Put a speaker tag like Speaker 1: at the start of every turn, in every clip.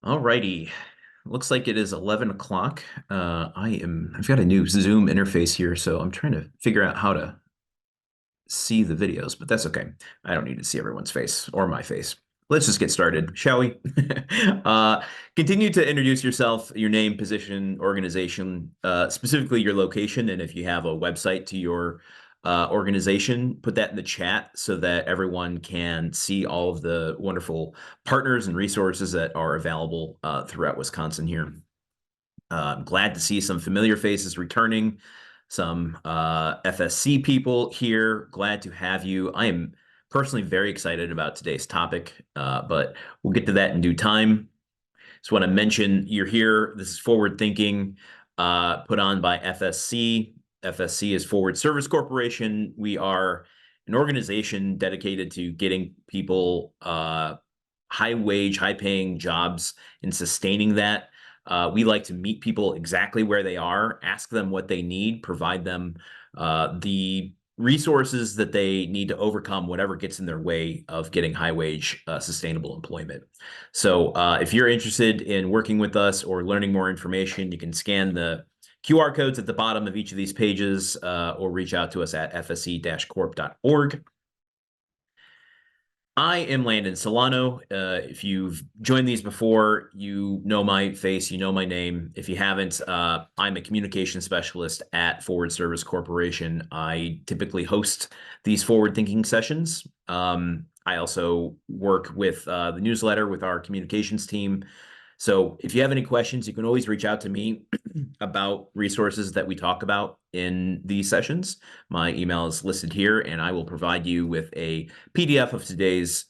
Speaker 1: Alrighty. Looks like it is 11 o'clock. I've got a new Zoom interface here, so I'm trying to figure out how to see the videos, but that's okay. I don't need to see everyone's face or my face. Let's just get started, shall we? uh, Continue to introduce yourself, your name, position, organization, specifically your location, and if you have a website to your organization, put that in the chat so that everyone can see all of the wonderful partners and resources that are available throughout Wisconsin here. I'm glad to see some familiar faces returning, some FSC people here. Glad to have you. I am personally very excited about today's topic, but we'll get to that in due time. Just want to mention you're here. This is Forward Thinking, put on by FSC. FSC is Forward Service Corporation. We are an organization dedicated to getting people high wage, high paying jobs and sustaining that. We like to meet people exactly where they are, ask them what they need, provide them the resources that they need to overcome whatever gets in their way of getting high wage, sustainable employment. So if you're interested in working with us or learning more information, you can scan the QR codes at the bottom of each of these pages or reach out to us at fsc-corp.org. I am Landon Solano. If you've joined these before, you know my face, you know my name. If you haven't, I'm a communication specialist at Forward Service Corporation. I typically host these forward thinking sessions. I also work with the newsletter with our communications team. So if you have any questions, you can always reach out to me about resources that we talk about in these sessions. My email is listed here, and I will provide you with a PDF of today's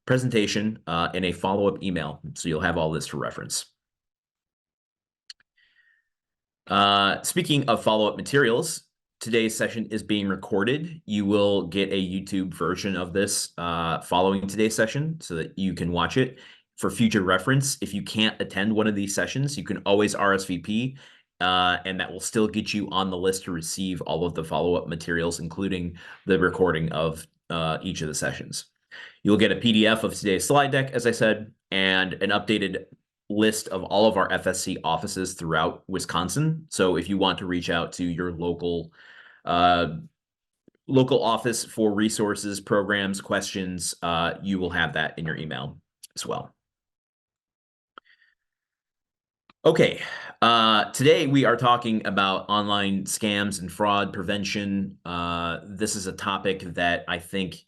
Speaker 1: presentation and a follow-up email, so you'll have all this for reference. Speaking of follow-up materials, today's session is being recorded. You will get a YouTube version of this following today's session so that you can watch it for future reference. If you can't attend one of these sessions, you can always RSVP, and that will still get you on the list to receive all of the follow-up materials, including the recording of each of the sessions. You'll get a PDF of today's slide deck, as I said, and an updated list of all of our FSC offices throughout Wisconsin. So if you want to reach out to your local office for resources, programs, questions, you will have that in your email as well. Okay, today we are talking about online scams and fraud prevention. This is a topic that I think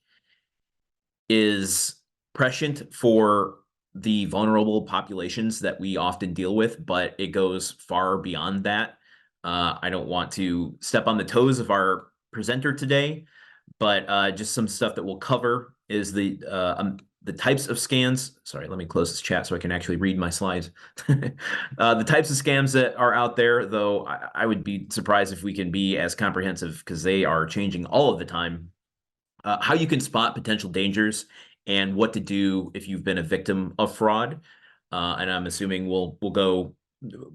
Speaker 1: is prescient for the vulnerable populations that we often deal with, but it goes far beyond that. I don't want to step on the toes of our presenter today, but just some stuff that we'll cover is the types of scams. Sorry, let me close this chat so I can actually read my slides. The types of scams that are out there, though I would be surprised if we can be as comprehensive because they are changing all of the time. How you can spot potential dangers and what to do if you've been a victim of fraud. And I'm assuming we'll go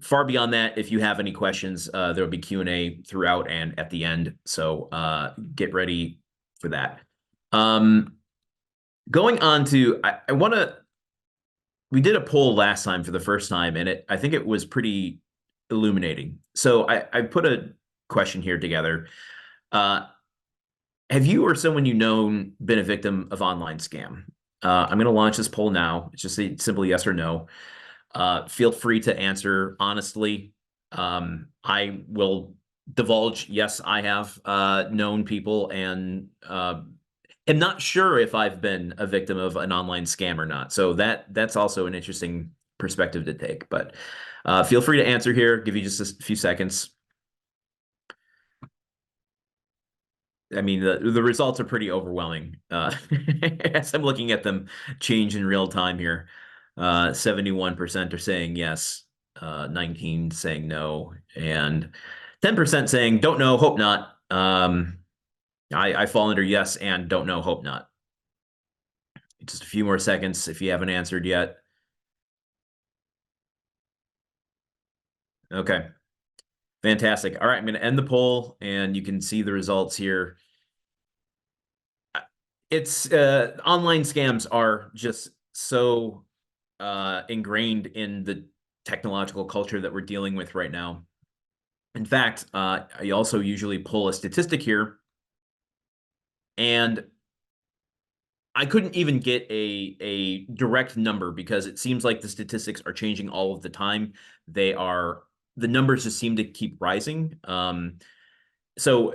Speaker 1: far beyond that. If you have any questions, there will be Q&A throughout and at the end. So get ready for that. Going on to, I want to, we did a poll last time for the first time, and I think it was pretty illuminating. So I put a question here together. Have you or someone you know been a victim of online scam? I'm going to launch this poll now. It's just a simple yes or no. Feel free to answer honestly. I will divulge, yes, I have known people and am not sure if I've been a victim of an online scam or not. So that's also an interesting perspective to take. But feel free to answer here. Give you just a few seconds. I mean, the results are pretty overwhelming as I'm looking at them change in real time here. 71% are saying yes, 19 saying no, and 10% saying don't know, hope not. I fall under yes and don't know, hope not. Just a few more seconds if you haven't answered yet. Okay, fantastic. All right, I'm going to end the poll, and you can see the results here. It's online scams are just so ingrained in the technological culture that we're dealing with right now. In fact, I also usually pull a statistic here, and I couldn't even get a direct number because it seems like the statistics are changing all of the time. The numbers just seem to keep rising. So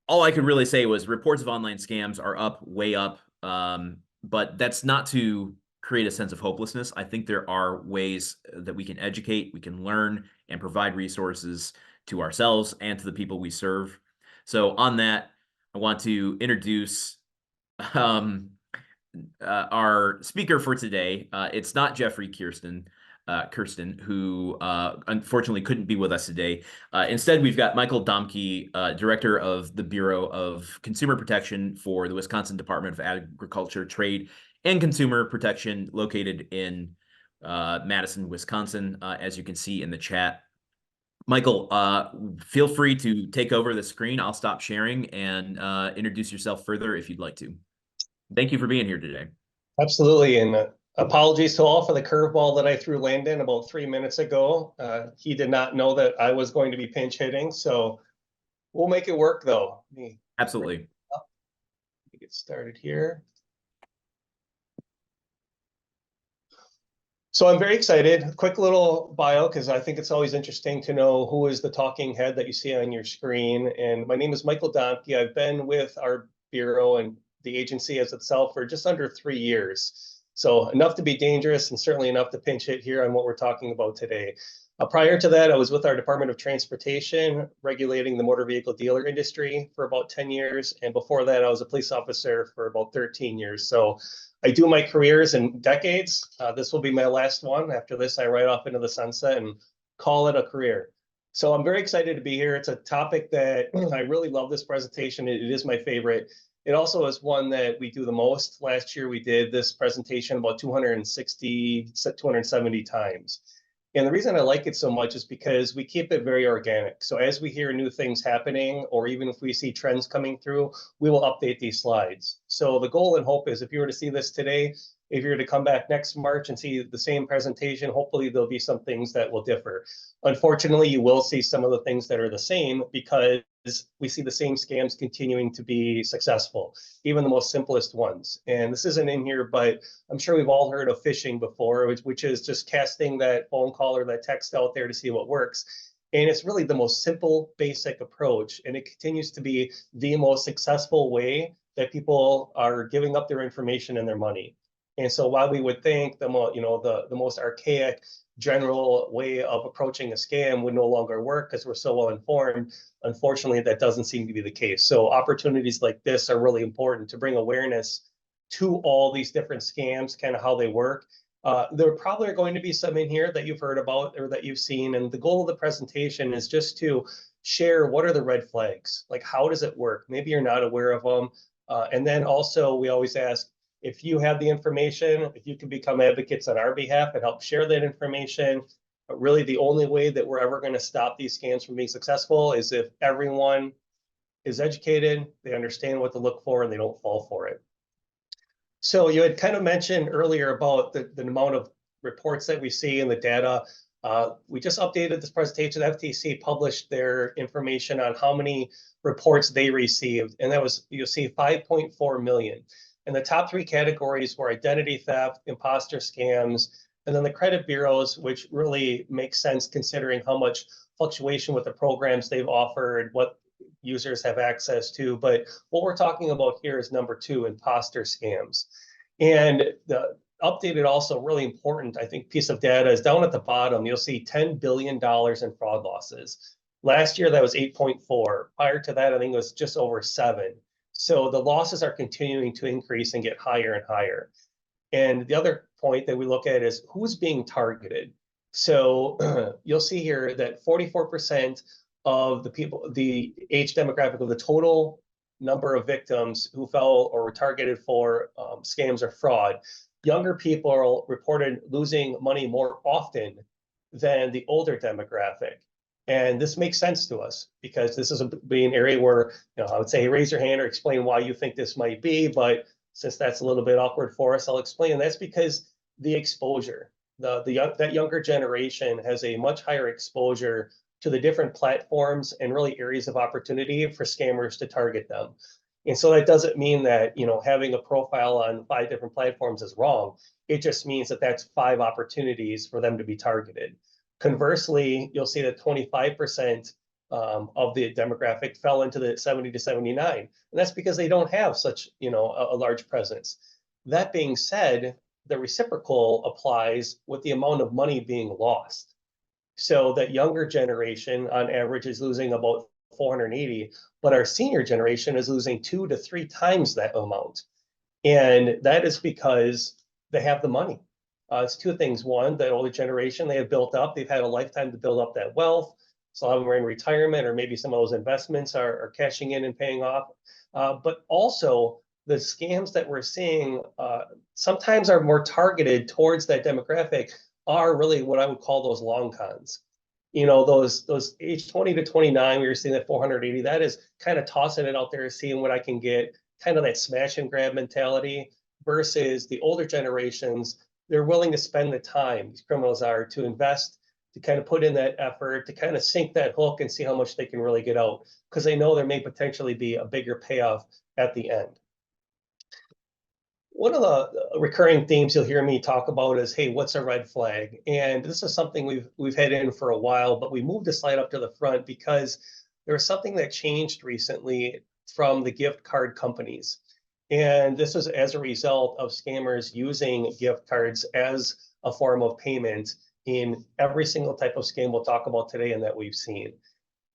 Speaker 1: all I could really say was reports of online scams are up, way up. But that's not to create a sense of hopelessness. I think there are ways that we can educate, we can learn, and provide resources to ourselves and to the people we serve. So on that, I want to introduce um, our speaker for today. It's not Jeffrey Kersten, who unfortunately couldn't be with us today. Instead, we've got Michael Domke, Director of the Bureau of Consumer Protection for the Wisconsin Department of Agriculture, Trade, and Consumer Protection, located in Madison, Wisconsin, as you can see in the chat. Michael, feel free to take over the screen. I'll stop sharing and introduce yourself further if you'd like to. Thank you for being here today.
Speaker 2: Absolutely, and apologies to all for the curveball that I threw Landon about 3 minutes ago. He did not know that I was going to be pinch hitting, so we'll make it work though.
Speaker 1: Absolutely.
Speaker 2: Let me get started here. So I'm very excited. Quick little bio, because I think it's always interesting to know who is the talking head that you see on your screen. And my name is Michael Domke. I've been with our bureau and the agency as itself for just under 3 years. So enough to be dangerous and certainly enough to pinch hit here on what we're talking about today. Prior to that, I was with our Department of Transportation, regulating the motor vehicle dealer industry for about 10 years. And before that, I was a police officer for about 13 years. So I do my careers in decades. This will be my last one. After this, I ride off into the sunset and call it a career. So I'm very excited to be here. It's a topic that I really love this presentation. It is my favorite. It also is one that we do the most. Last year, we did this presentation about 260, 270 times. And the reason I like it so much is because we keep it very organic. So as we hear new things happening, or even if we see trends coming through, we will update these slides. So the goal and hope is if you were to see this today, if you were to come back next March and see the same presentation, hopefully there'll be some things that will differ. Unfortunately, you will see some of the things that are the same because we see the same scams continuing to be successful, even the most simplest ones. And this isn't in here, but I'm sure we've all heard of phishing before, which is just casting that phone call or that text out there to see what works. And it's really the most simple, basic approach. And it continues to be the most successful way that people are giving up their information and their money. And so while we would think the most archaic general way of approaching a scam would no longer work because we're so well informed, unfortunately, that doesn't seem to be the case. So opportunities like this are really important to bring awareness to all these different scams, kind of how they work. There probably are going to be some in here that you've heard about or that you've seen. And the goal of the presentation is just to share what are the red flags? Like, how does it work? Maybe you're not aware of them. And then also, we always ask, if you have the information, if you can become advocates on our behalf and help share that information. But really, the only way that we're ever going to stop these scams from being successful is if everyone is educated, they understand what to look for, and they don't fall for it. So you had kind of mentioned earlier about the amount of reports that we see in the data. We just updated this presentation. The FTC published their information on how many reports they received, and that was, you'll see 5.4 million. And the top 3 categories were identity theft, imposter scams, and then the credit bureaus, which really makes sense considering how much fluctuation with the programs they've offered, what users have access to. But what we're talking about here is number 2, imposter scams. And the updated, also really important, I think, piece of data is down at the bottom. You'll see $10 billion in fraud losses. Last year, that was 8.4. Prior to that, I think it was just over 7. So the losses are continuing to increase and get higher and higher. And the other point that we look at is who's being targeted. So you'll see here that 44% of the people, the age demographic of the total number of victims who fell or were targeted for scams or fraud, younger people reported losing money more often than the older demographic. And this makes sense to us because this is an area where, I would say raise your hand or explain why you think this might be. But since that's a little bit awkward for us, I'll explain. And that's because the exposure. that younger generation has a much higher exposure to the different platforms and really areas of opportunity for scammers to target them. And so that doesn't mean that, having a profile on 5 different platforms is wrong. It just means that that's 5 opportunities for them to be targeted. Conversely, you'll see that 25% of the demographic fell into the 70 to 79. And that's because they don't have such, a large presence. That being said, the reciprocal applies with the amount of money being lost. So that younger generation on average is losing about 480, but our senior generation is losing 2 to 3 times that amount. And that is because they have the money. It's 2 things. One, the older generation, they have built up, they've had a lifetime to build up that wealth. So a lot of them are in retirement, or maybe some of those investments are cashing in and paying off. But also, the scams that we're seeing sometimes are more targeted towards that demographic are really what I would call those long cons. Those age 20 to 29, we were seeing that 480, that is kind of tossing it out there, seeing what I can get, kind of that smash and grab mentality, versus the older generations. They're willing to spend the time, these criminals are, to invest, to kind of put in that effort, to kind of sink that hook and see how much they can really get out, because they know there may potentially be a bigger payoff at the end. One of the recurring themes you'll hear me talk about is, hey, what's a red flag? And this is something we've had in for a while, but we moved the slide up to the front because there was something that changed recently from the gift card companies. And this is as a result of scammers using gift cards as a form of payment in every single type of scam we'll talk about today and that we've seen.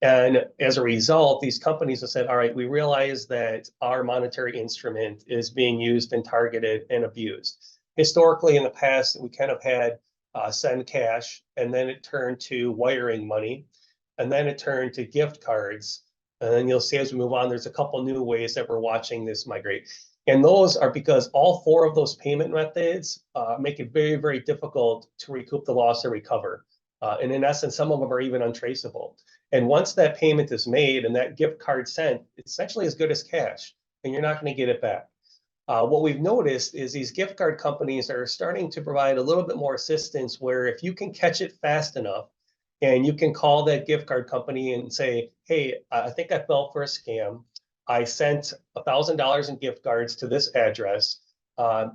Speaker 2: And as a result, these companies have said, all right, we realize that our monetary instrument is being used and targeted and abused. Historically, in the past, we kind of had send cash, and then it turned to wiring money, and then it turned to gift cards. And then you'll see as we move on, there's a couple new ways that we're watching this migrate. And those are because all 4 of those payment methods make it very, very difficult to recoup the loss or recover. And in essence, some of them are even untraceable. And once that payment is made and that gift card sent, it's essentially as good as cash, and you're not going to get it back. What we've noticed is these gift card companies are starting to provide a little bit more assistance, where if you can catch it fast enough and you can call that gift card company and say, hey, I think I fell for a scam. I sent $1,000 in gift cards to this address.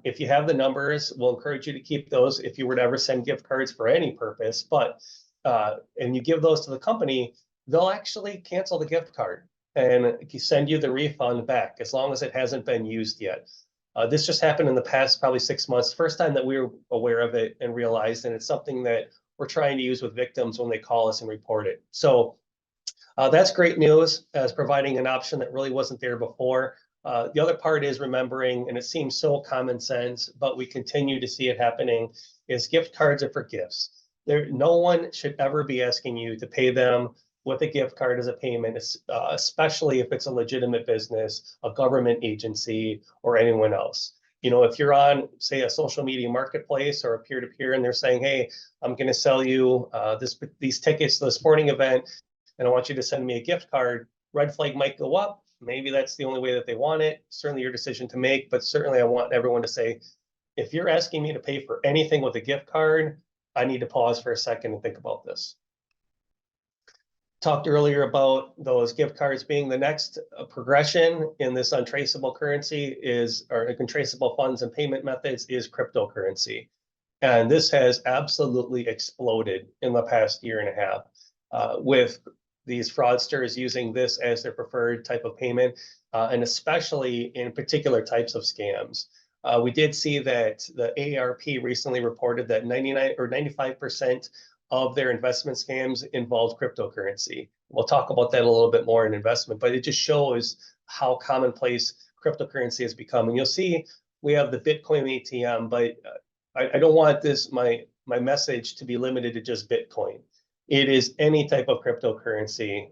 Speaker 2: If you have the numbers, we'll encourage you to keep those if you were to ever send gift cards for any purpose. But and you give those to the company, they'll actually cancel the gift card and send you the refund back as long as it hasn't been used yet. This just happened in the past probably 6 months. First time that we were aware of it and realized, and it's something that we're trying to use with victims when they call us and report it. So that's great news, as providing an option that really wasn't there before. The other part is remembering, and it seems so common sense, but we continue to see it happening, is gift cards are for gifts. No one should ever be asking you to pay them with a gift card as a payment, especially if it's a legitimate business, a government agency, or anyone else. If you're on, say, a social media marketplace or a peer-to-peer, and they're saying, hey, I'm going to sell you these tickets to the sporting event, and I want you to send me a gift card, red flag might go up. Maybe that's the only way that they want it. Certainly your decision to make, but certainly I want everyone to say, if you're asking me to pay for anything with a gift card, I need to pause for a second and think about this. Talked earlier about those gift cards being the next progression in this untraceable currency or untraceable funds and payment methods is cryptocurrency. And this has absolutely exploded in the past year and a half with these fraudsters using this as their preferred type of payment, and especially in particular types of scams. We did see that the AARP recently reported that 99 or 95% of their investment scams involved cryptocurrency. We'll talk about that a little bit more in investment, but it just shows how commonplace cryptocurrency has become. And you'll see we have the Bitcoin ATM, but I don't want my message to be limited to just Bitcoin. It is any type of cryptocurrency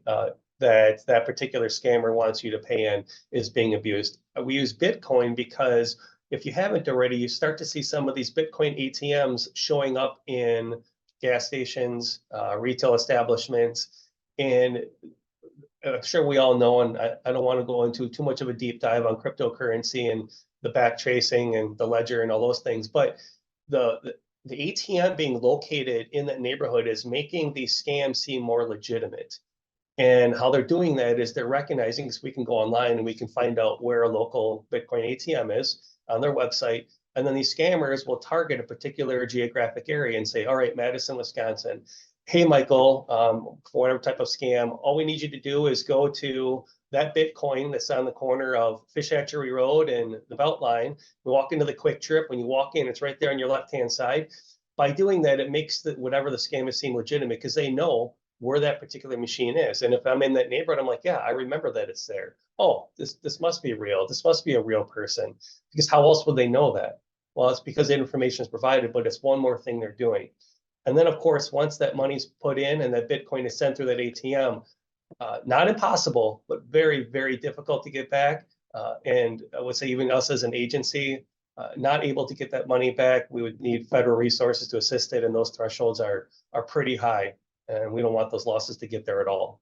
Speaker 2: that particular scammer wants you to pay in is being abused. We use Bitcoin because if you haven't already, you start to see some of these Bitcoin ATMs showing up in gas stations, retail establishments, and I'm sure we all know, and I don't want to go into too much of a deep dive on cryptocurrency and the back tracing and the ledger and all those things, but the ATM being located in that neighborhood is making these scams seem more legitimate. And how they're doing that is they're recognizing, because we can go online and we can find out where a local Bitcoin ATM is on their website. And then these scammers will target a particular geographic area and say, all right, Madison, Wisconsin. Hey, Michael, for whatever type of scam, all we need you to do is go to that Bitcoin that's on the corner of Fish Hatchery Road and the Beltline. You walk into the Quick Trip. When you walk in, it's right there on your left-hand side. By doing that, it makes whatever the scam is seem legitimate because they know where that particular machine is. And if I'm in that neighborhood, I'm like, yeah, I remember that it's there. Oh, this must be real. This must be a real person. Because how else would they know that? Well, it's because the information is provided, but it's one more thing they're doing. And then, of course, once that money's put in and that Bitcoin is sent through that ATM, not impossible, but very, very difficult to get back. And I would say even us as an agency, not able to get that money back. We would need federal resources to assist it, and those thresholds are pretty high, and we don't want those losses to get there at all.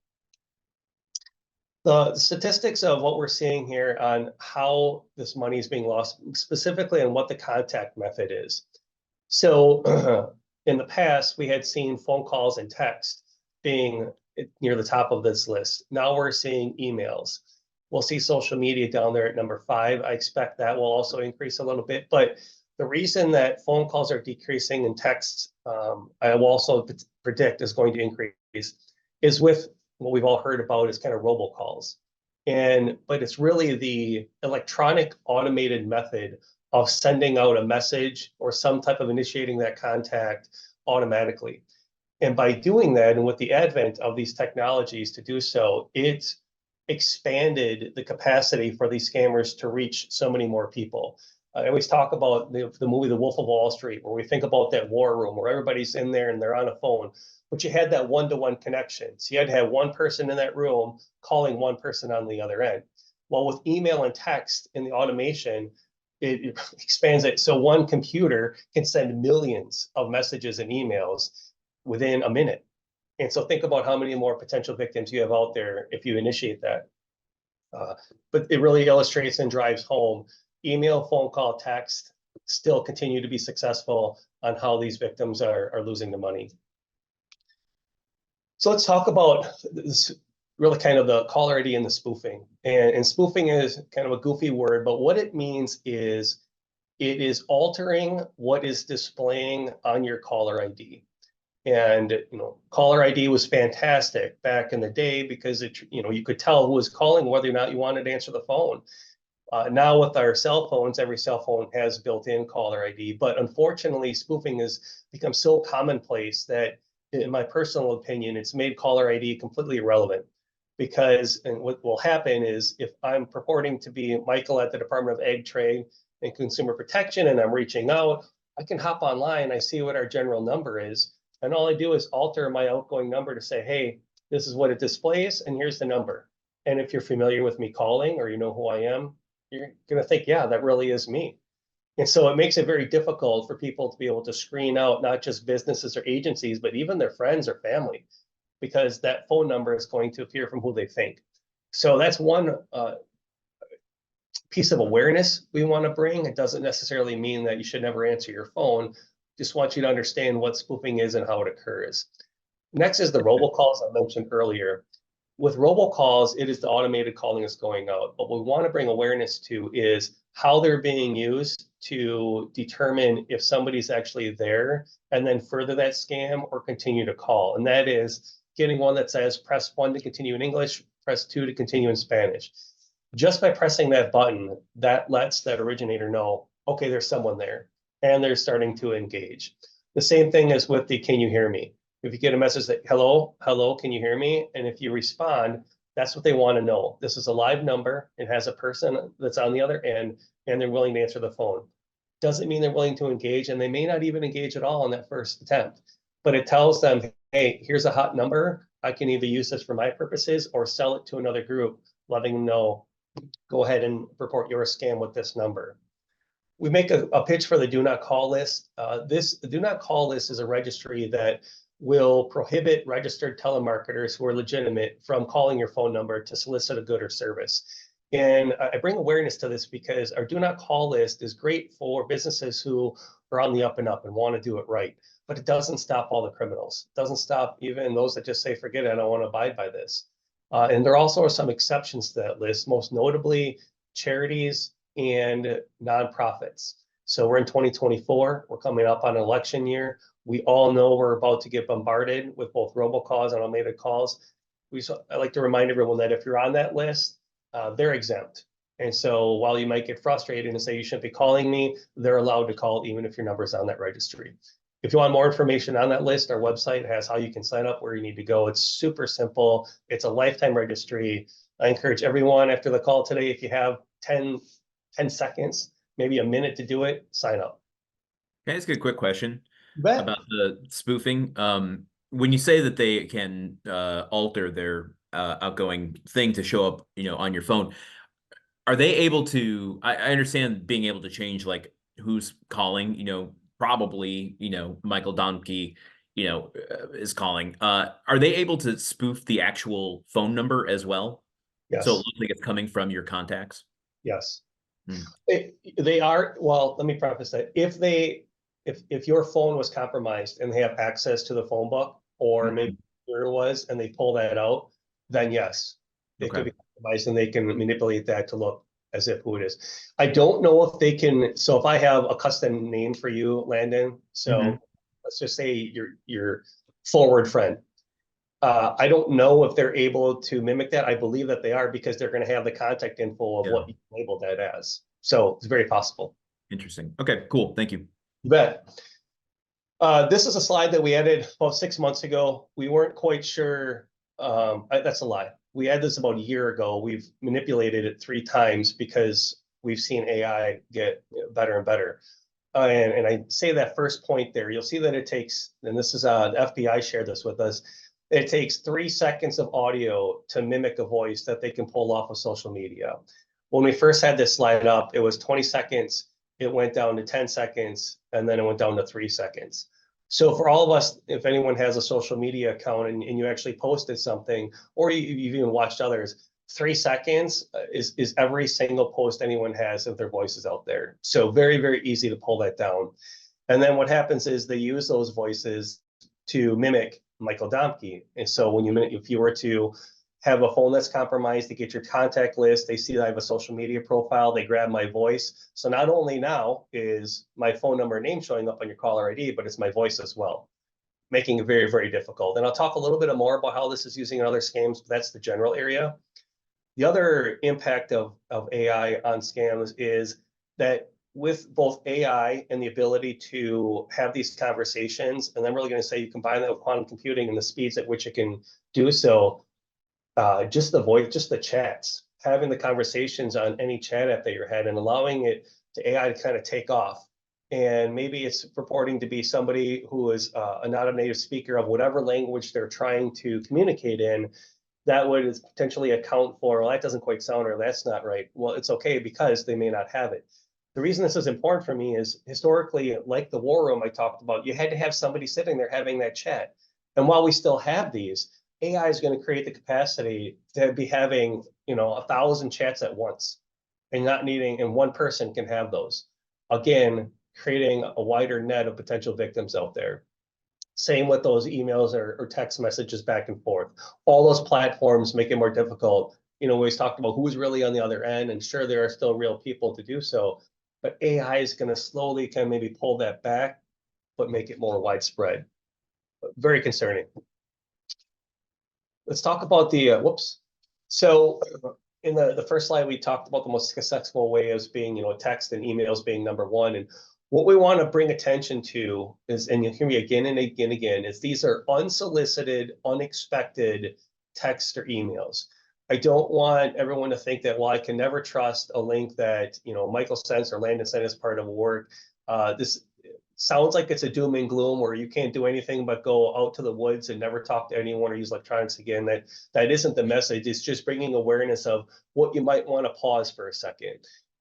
Speaker 2: The statistics of what we're seeing here on how this money is being lost, specifically on what the contact method is. So in the past, we had seen phone calls and text being near the top of this list. Now we're seeing emails. We'll see social media down there at number 5. I expect that will also increase a little bit. But the reason that phone calls are decreasing and texts, I will also predict is going to increase, is with what we've all heard about is kind of robocalls. But it's really the electronic automated method of sending out a message or some type of initiating that contact automatically. And by doing that, and with the advent of these technologies to do so, it's expanded the capacity for these scammers to reach so many more people. I always talk about the movie The Wolf of Wall Street, where we think about that war room where everybody's in there and they're on a phone, but you had that one-to-one connection. So you had to have one person in that room calling one person on the other end. Well, with email and text in the automation, it expands it. So one computer can send millions of messages and emails within a minute. And so think about how many more potential victims you have out there if you initiate that. But it really illustrates and drives home email, phone call, text still continue to be successful on how these victims are losing the money. So let's talk about this, really kind of the caller ID and the spoofing. And spoofing is kind of a goofy word, but what it means is it is altering what is displaying on your caller ID. And caller ID was fantastic back in the day because you could tell who was calling, whether or not you wanted to answer the phone. Now with our cell phones, every cell phone has built-in caller ID, but unfortunately, spoofing has become so commonplace that, in my personal opinion, it's made caller ID completely irrelevant. Because, and what will happen is, if I'm purporting to be Michael at the Department of Ag Trade and Consumer Protection, and I'm reaching out, I can hop online, I see what our general number is, and all I do is alter my outgoing number to say, hey, this is what it displays, and here's the number. And if you're familiar with me calling, or you know who I am, you're going to think, yeah, that really is me. And so it makes it very difficult for people to be able to screen out not just businesses or agencies, but even their friends or family, because that phone number is going to appear from who they think. So that's one piece of awareness we want to bring. It doesn't necessarily mean that you should never answer your phone. Just want you to understand what spoofing is and how it occurs. Next is the robocalls I mentioned earlier. With robocalls, it is the automated calling that's going out. But what we want to bring awareness to is how they're being used to determine if somebody's actually there and then further that scam or continue to call. And that is getting one that says, press 1 to continue in English, press 2 to continue in Spanish. Just by pressing that button, that lets that originator know, okay, there's someone there, and they're starting to engage. The same thing is with the can you hear me? If you get a message that, hello, can you hear me? And if you respond, that's what they want to know. This is a live number. It has a person that's on the other end, and they're willing to answer the phone. Doesn't mean they're willing to engage, and they may not even engage at all in that first attempt. But it tells them, hey, here's a hot number. I can either use this for my purposes or sell it to another group, letting them know, go ahead and report your scam with this number. We make a pitch for the do not call list. The do not call list is a registry that will prohibit registered telemarketers who are legitimate from calling your phone number to solicit a good or service. And I bring awareness to this because our do not call list is great for businesses who are on the up and up and want to do it right. But it doesn't stop all the criminals. It doesn't stop even those that just say, forget it, I don't want to abide by this. And there also are some exceptions to that list, most notably charities and nonprofits. So we're in 2024. We're coming up on an election year. We all know we're about to get bombarded with both robocalls and automated calls. I like to remind everyone that if you're on that list, they're exempt. And so while you might get frustrated and say you shouldn't be calling me, they're allowed to call even if your number's on that registry. If you want more information on that list, our website has how you can sign up, where you need to go. It's super simple. It's a lifetime registry. I encourage everyone after the call today, if you have 10 seconds, maybe a minute to do it, sign up.
Speaker 1: Can I ask a quick question
Speaker 2: Bet.
Speaker 1: about the spoofing? When you say that they can alter their outgoing thing to show up, on your phone, are they able to? I understand being able to change like who's calling. Probably Michael Donkey, is calling. Are they able to spoof the actual phone number as well? So it
Speaker 2: Yes.
Speaker 1: looks like it's coming from your contacts.
Speaker 2: Yes.
Speaker 1: Hmm.
Speaker 2: They are, well, let me preface that. If your phone was compromised and they have access to the phone book, or maybe
Speaker 1: Mhm.
Speaker 2: where it was, and they pull that out, then yes, it could
Speaker 1: Okay.
Speaker 2: be compromised and they can manipulate that to look as if who it is. I don't know if they can, so if I have a custom name for you, Landon,
Speaker 1: Hmm.
Speaker 2: so let's just say your forward friend. I don't know if they're able to mimic that. I believe that they are because they're going to have the contact info of
Speaker 1: Yeah.
Speaker 2: what you labeled that as. So it's very possible.
Speaker 1: Interesting. Okay, cool. Thank you.
Speaker 2: You bet. This is a slide that we added about 6 months ago. We weren't quite sure. That's a lie. We had this about a year ago. We've manipulated it 3 times because we've seen AI get better and better. And I say that first point there, you'll see that it takes, and this is the FBI shared this with us, it takes 3 seconds of audio to mimic a voice that they can pull off of social media. When we first had this slide up, it was 20 seconds, it went down to 10 seconds, and then it went down to 3 seconds. So for all of us, if anyone has a social media account and you actually posted something, or you've even watched others, 3 seconds is every single post anyone has if their voice is out there. So very, very easy to pull that down. And then what happens is they use those voices to mimic Michael Domke. And so if you were to have a phone that's compromised, to get your contact list, they see that I have a social media profile, they grab my voice. So not only now is my phone number and name showing up on your caller ID, but it's my voice as well, making it very, very difficult. And I'll talk a little bit more about how this is using in other scams, but that's the general area. The other impact of AI on scams is that with both AI and the ability to have these conversations, and I'm really going to say you combine that with quantum computing and the speeds at which it can do so, just the voice, just the chats, having the conversations on any chat app that you had and allowing it to AI to kind of take off. And maybe it's purporting to be somebody who is not a native speaker of whatever language they're trying to communicate in, that would potentially account for, well, that doesn't quite sound or that's not right. Well, it's okay because they may not have it. The reason this is important for me is historically, like the war room I talked about, you had to have somebody sitting there having that chat. And while we still have these, AI is going to create the capacity to be having, 1,000 chats at once and not needing, and one person can have those. Again, creating a wider net of potential victims out there. Same with those emails or text messages back and forth. All those platforms make it more difficult. We always talked about who's really on the other end, and sure, there are still real people to do so, but AI is going to slowly kind of maybe pull that back, but make it more widespread. Very concerning. Let's talk about the, whoops. So in the first slide, we talked about the most successful way as being, text and emails being number one. And what we want to bring attention to is, and you'll hear me again and again, is these are unsolicited, unexpected texts or emails. I don't want everyone to think that, well, I can never trust a link that, Michael sent or Landon sent as part of work. This sounds like it's a doom and gloom where you can't do anything but go out to the woods and never talk to anyone or use electronics again. That isn't the message. It's just bringing awareness of what you might want to pause for a second.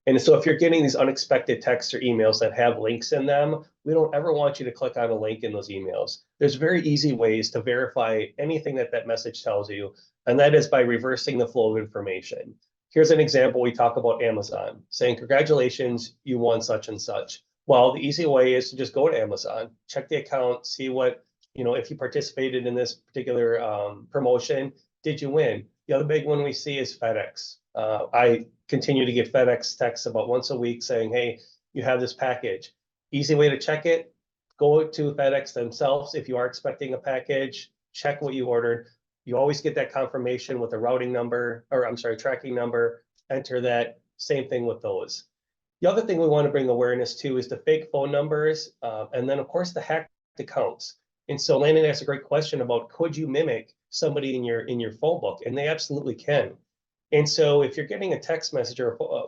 Speaker 2: And so if you're getting these unexpected texts or emails that have links in them, we don't ever want you to click on a link in those emails. There's very easy ways to verify anything that message tells you, and that is by reversing the flow of information. Here's an example. We talk about Amazon saying, congratulations, you won such and such. Well, the easy way is to just go to Amazon, check the account, see what, if you participated in this particular promotion, did you win? The other big one we see is FedEx. I continue to get FedEx texts about once a week saying, hey, you have this package. Easy way to check it, go to FedEx themselves. If you are expecting a package, check what you ordered. You always get that confirmation with a routing number, or I'm sorry, tracking number, enter that, same thing with those. The other thing we want to bring awareness to is the fake phone numbers, and then of course the hacked accounts. And so Landon asked a great question about, could you mimic somebody in your phone book? And they absolutely can. And so if you're getting a text message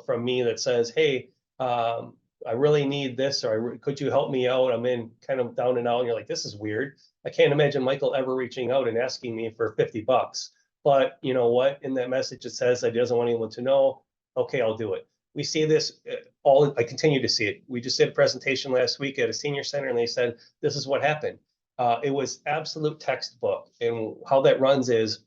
Speaker 2: from me that says, hey, I really need this, or could you help me out? I'm in kind of down and out, and you're like, this is weird. I can't imagine Michael ever reaching out and asking me for 50 bucks. But you know what? In that message, it says that he doesn't want anyone to know. Okay, I'll do it. We see this I continue to see it. We just did a presentation last week at a senior center, and they said, this is what happened. It was absolute textbook. And how that runs is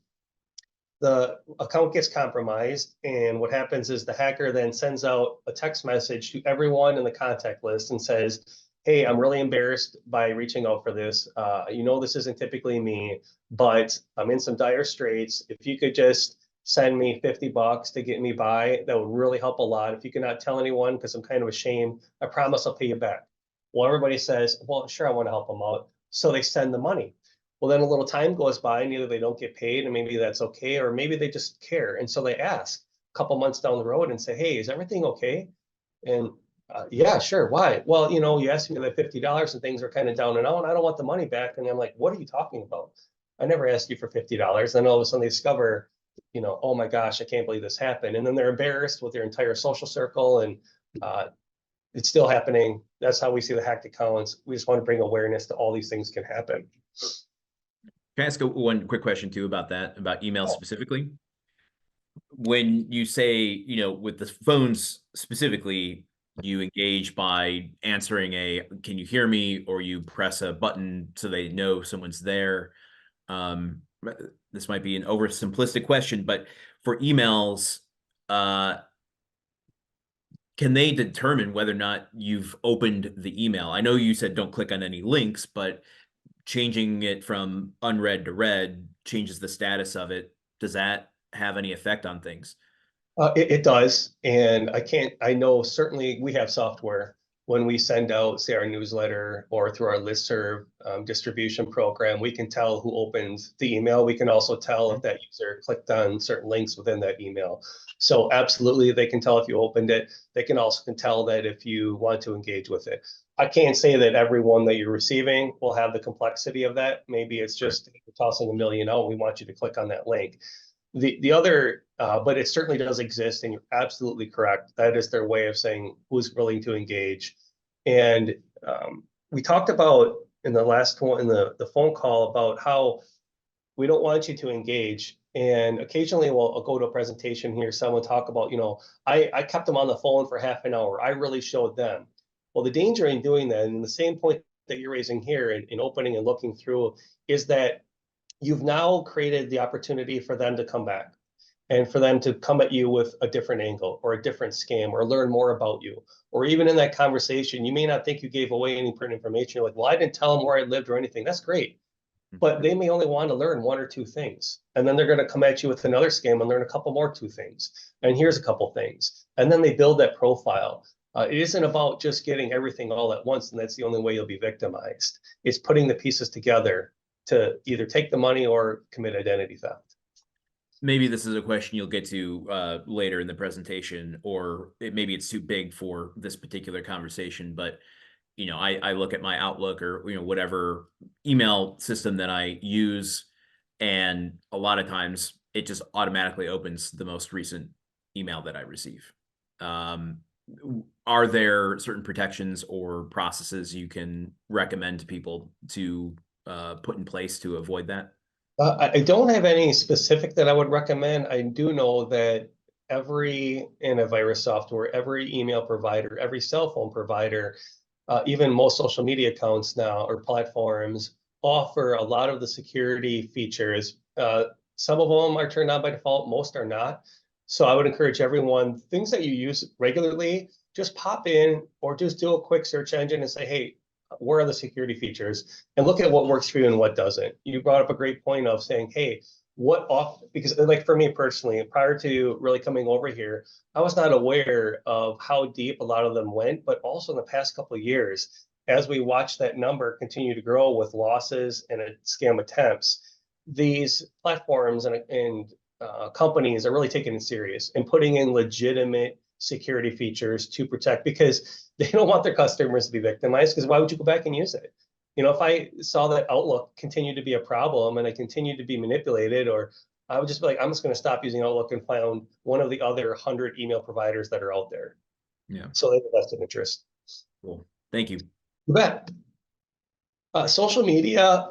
Speaker 2: the account gets compromised, and what happens is the hacker then sends out a text message to everyone in the contact list and says, hey, I'm really embarrassed by reaching out for this. This isn't typically me, but I'm in some dire straits. If you could just send me 50 bucks to get me by, that would really help a lot. If you cannot tell anyone because I'm kind of ashamed, I promise I'll pay you back. Well, everybody says, well, sure, I want to help them out. So they send the money. Well, then a little time goes by and either they don't get paid and maybe that's okay, or maybe they just care. And so they ask a couple months down the road and say, hey, is everything okay? And yeah, sure. Why? Well, you asked me that $50 and things are kind of down and out, and I don't want the money back. And I'm like, what are you talking about? I never asked you for $50. Then all of a sudden they discover, oh my gosh, I can't believe this happened. And then they're embarrassed with their entire social circle, and it's still happening. That's how we see the hacked accounts. We just want to bring awareness to all these things can happen.
Speaker 1: Can I ask one quick question too about that, about email specifically? When you say, with the phones specifically, you engage by answering can you hear me? Or you press a button so they know someone's there. This might be an oversimplistic question, but for emails, can they determine whether or not you've opened the email? I know you said don't click on any links, but changing it from unread to read changes the status of it. Does that have any effect on things?
Speaker 2: It does. And I know certainly we have software when we send out, say, our newsletter or through our listserv distribution program, we can tell who opens the email. We can also tell if that user clicked on certain links within that email. So absolutely, they can tell if you opened it. They can also tell that if you want to engage with it. I can't say that everyone that you're receiving will have the complexity of that. Maybe it's just we're tossing a million out. We want you to click on that link. The other, but it certainly does exist, and you're absolutely correct. That is their way of saying who's willing to engage. And we talked about in the last one, in the phone call, about how we don't want you to engage. And occasionally, I'll go to a presentation here, someone talk about, I kept them on the phone for half an hour. I really showed them. Well, the danger in doing that, and the same point that you're raising here in opening and looking through, is that you've now created the opportunity for them to come back and for them to come at you with a different angle or a different scam or learn more about you. Or even in that conversation, you may not think you gave away any important information. You're like, well, I didn't tell them where I lived or anything. That's great. But they may only want to learn one or two things. And then they're going to come at you with another scam and learn a couple more two things. And here's a couple things. And then they build that profile. It isn't about just getting everything all at once, and that's the only way you'll be victimized. It's putting the pieces together to either take the money or commit identity theft.
Speaker 1: Maybe this is a question you'll get to later in the presentation, or maybe it's too big for this particular conversation, but I look at my Outlook or whatever email system that I use, and a lot of times it just automatically opens the most recent email that I receive. Are there certain protections or processes you can recommend to people to put in place to avoid that?
Speaker 2: I don't have any specific that I would recommend. I do know that every antivirus software, every email provider, every cell phone provider, even most social media accounts now or platforms offer a lot of the security features. Some of them are turned on by default, most are not. So I would encourage everyone, things that you use regularly, just pop in or just do a quick search engine and say, hey, where are the security features? And look at what works for you and what doesn't. You brought up a great point of saying, hey, what off, because like for me personally, prior to really coming over here, I was not aware of how deep a lot of them went, but also in the past couple of years, as we watch that number continue to grow with losses and scam attempts, these platforms and companies are really taking it serious and putting in legitimate security features to protect because they don't want their customers to be victimized. Because why would you go back and use it? You know, if I saw that Outlook continue to be a problem and I continue to be manipulated, or I would just be like, I'm just going to stop using Outlook and find one of the other 100 email providers that are out there.
Speaker 1: Yeah.
Speaker 2: So they have a vested interest.
Speaker 1: Cool. Thank you.
Speaker 2: You bet. Social media,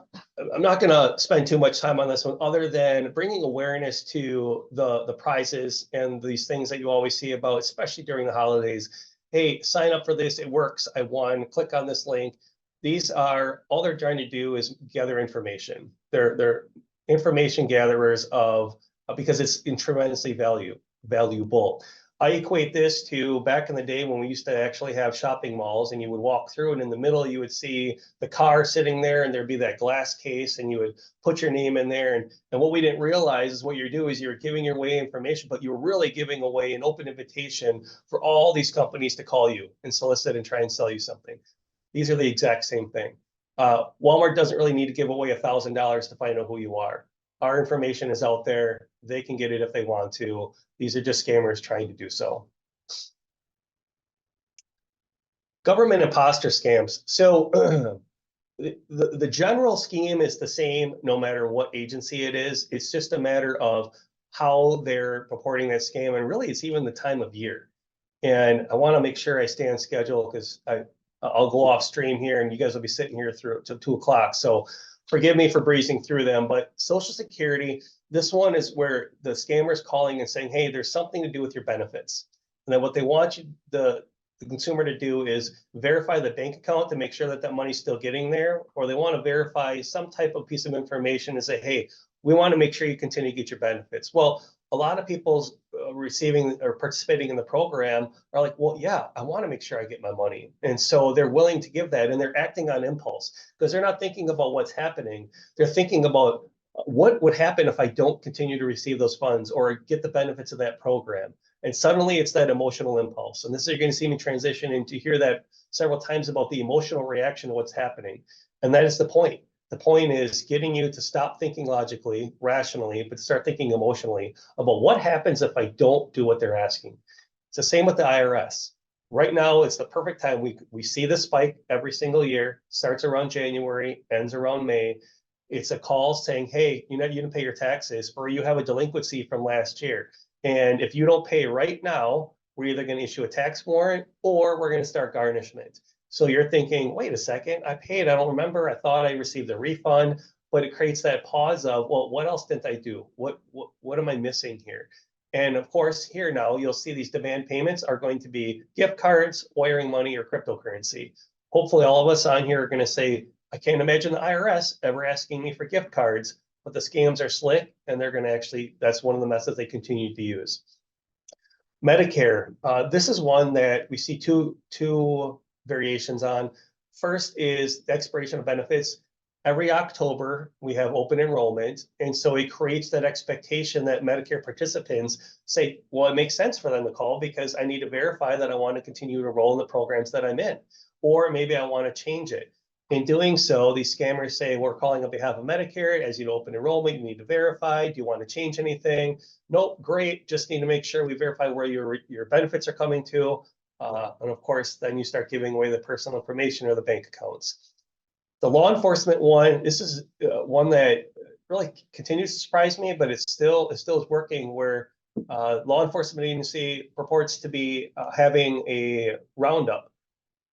Speaker 2: I'm not going to spend too much time on this one other than bringing awareness to the prizes and these things that you always see about, especially during the holidays. Hey, sign up for this. It works. I won. Click on this link. These are all they're trying to do is gather information. They're information gatherers of because it's tremendously valuable. I equate this to back in the day when we used to actually have shopping malls and you would walk through and in the middle you would see the car sitting there and there'd be that glass case and you would put your name in there. And what we didn't realize is what you're doing is you're giving away information, but you're really giving away an open invitation for all these companies to call you and solicit and try and sell you something. These are the exact same thing. Walmart doesn't really need to give away $1,000 to find out who you are. Our information is out there. They can get it if they want to. These are just scammers trying to do so. Government imposter scams. So the general scheme is the same no matter what agency it is. It's just a matter of how they're purporting that scam. And really, it's even the time of year. And I want to make sure I stay on schedule because I'll go off stream here and you guys will be sitting here through till 2 o'clock. So forgive me for breezing through them, but Social Security, this one is where the scammer is calling and saying, hey, there's something to do with your benefits. And then what they want you, the consumer to do is verify the bank account to make sure that that money's still getting there, or they want to verify some type of piece of information and say, hey, we want to make sure you continue to get your benefits. Well, a lot of people's receiving or participating in the program are like, well, yeah, I want to make sure I get my money. And so they're willing to give that and they're acting on impulse because they're not thinking about what's happening. They're thinking about what would happen if I don't continue to receive those funds or get the benefits of that program. And suddenly it's that emotional impulse. And this is, you're going to see me transition into hear that several times about the emotional reaction to what's happening. And that is the point. The point is getting you to stop thinking logically, rationally, but start thinking emotionally about what happens if I don't do what they're asking. It's the same with the IRS. Right now, it's the perfect time. We see the spike every single year, starts around January, ends around May. It's a call saying, hey, you didn't pay your taxes, or you have a delinquency from last year. And if you don't pay right now, we're either going to issue a tax warrant or we're going to start garnishment. So you're thinking, wait a second, I paid, I don't remember, I thought I received a refund, but it creates that pause of, well, what else didn't I do? What am I missing here? And of course, here now, you'll see these demand payments are going to be gift cards, wiring money, or cryptocurrency. Hopefully all of us on here are going to say, I can't imagine the IRS ever asking me for gift cards, but the scams are slick and they're going to actually, that's one of the methods they continue to use. Medicare, this is one that we see two variations on. First is the expiration of benefits. Every October, we have open enrollment. And so it creates that expectation that Medicare participants say, well, it makes sense for them to call because I need to verify that I want to continue to enroll in the programs that I'm in, or maybe I want to change it. In doing so, these scammers say, we're calling on behalf of Medicare. As you open enrollment, you need to verify. Do you want to change anything? Nope, great. Just need to make sure we verify where your benefits are coming to. And of course, then you start giving away the personal information or the bank accounts. The law enforcement one, this is one that really continues to surprise me, but it still is working where law enforcement agency purports to be having a roundup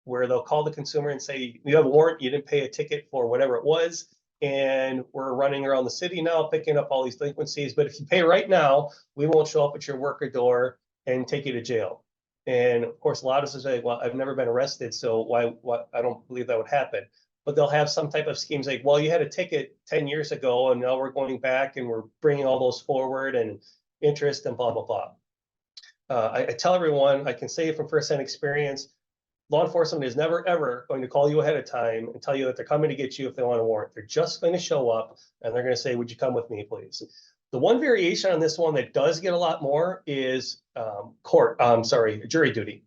Speaker 2: where they'll call the consumer and say, you have a warrant, you didn't pay a ticket for whatever it was, and we're running around the city now picking up all these delinquencies, but if you pay right now, we won't show up at your work or door and take you to jail. And of course, a lot of us say, well, I've never been arrested, so why I don't believe that would happen. But they'll have some type of schemes like, well, you had a ticket 10 years ago, and now we're going back and we're bringing all those forward and interest and blah, blah, blah. I tell everyone, I can say from firsthand experience, law enforcement is never, ever going to call you ahead of time and tell you that they're coming to get you if they want a warrant. They're just going to show up and they're going to say, would you come with me, please? The one variation on this one that does get a lot more is jury duty.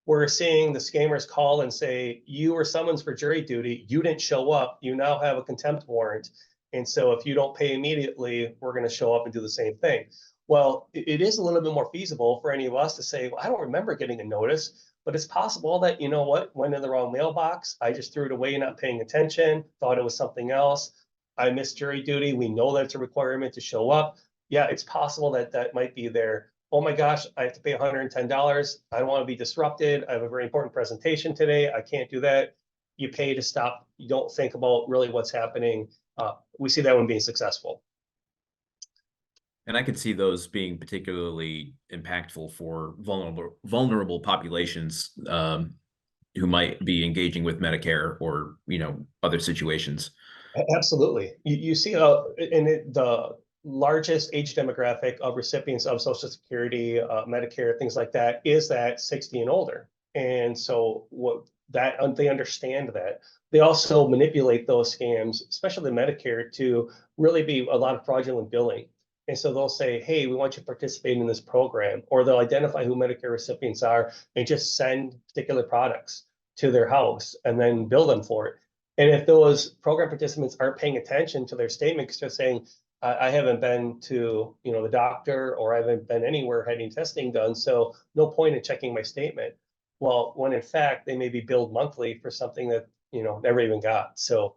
Speaker 2: We're seeing the scammers call and say, you were summoned for jury duty, you didn't show up, you now have a contempt warrant. And so if you don't pay immediately, we're going to show up and do the same thing. Well, it is a little bit more feasible for any of us to say, well, I don't remember getting a notice, but it's possible that, you know what, went in the wrong mailbox. I just threw it away, not paying attention, thought it was something else. I missed jury duty. We know that it's a requirement to show up. Yeah, it's possible that that might be there. Oh my gosh, I have to pay $110. I don't want to be disrupted. I have a very important presentation today. I can't do that. You pay to stop. You don't think about really what's happening. We see that one being successful.
Speaker 1: And I could see those being particularly impactful for vulnerable populations who might be engaging with Medicare or, other situations.
Speaker 2: Absolutely. You see the largest age demographic of recipients of Social Security, Medicare, things like that, is that 60 and older. And so they understand that. They also manipulate those scams, especially Medicare, to really be a lot of fraudulent billing. And so they'll say, hey, we want you to participate in this program, or they'll identify who Medicare recipients are and just send particular products to their house and then bill them for it. And if those program participants aren't paying attention to their statement, because they're saying, I haven't been to the doctor, or I haven't been anywhere having testing done, so no point in checking my statement. Well, when in fact they may be billed monthly for something that never even got. So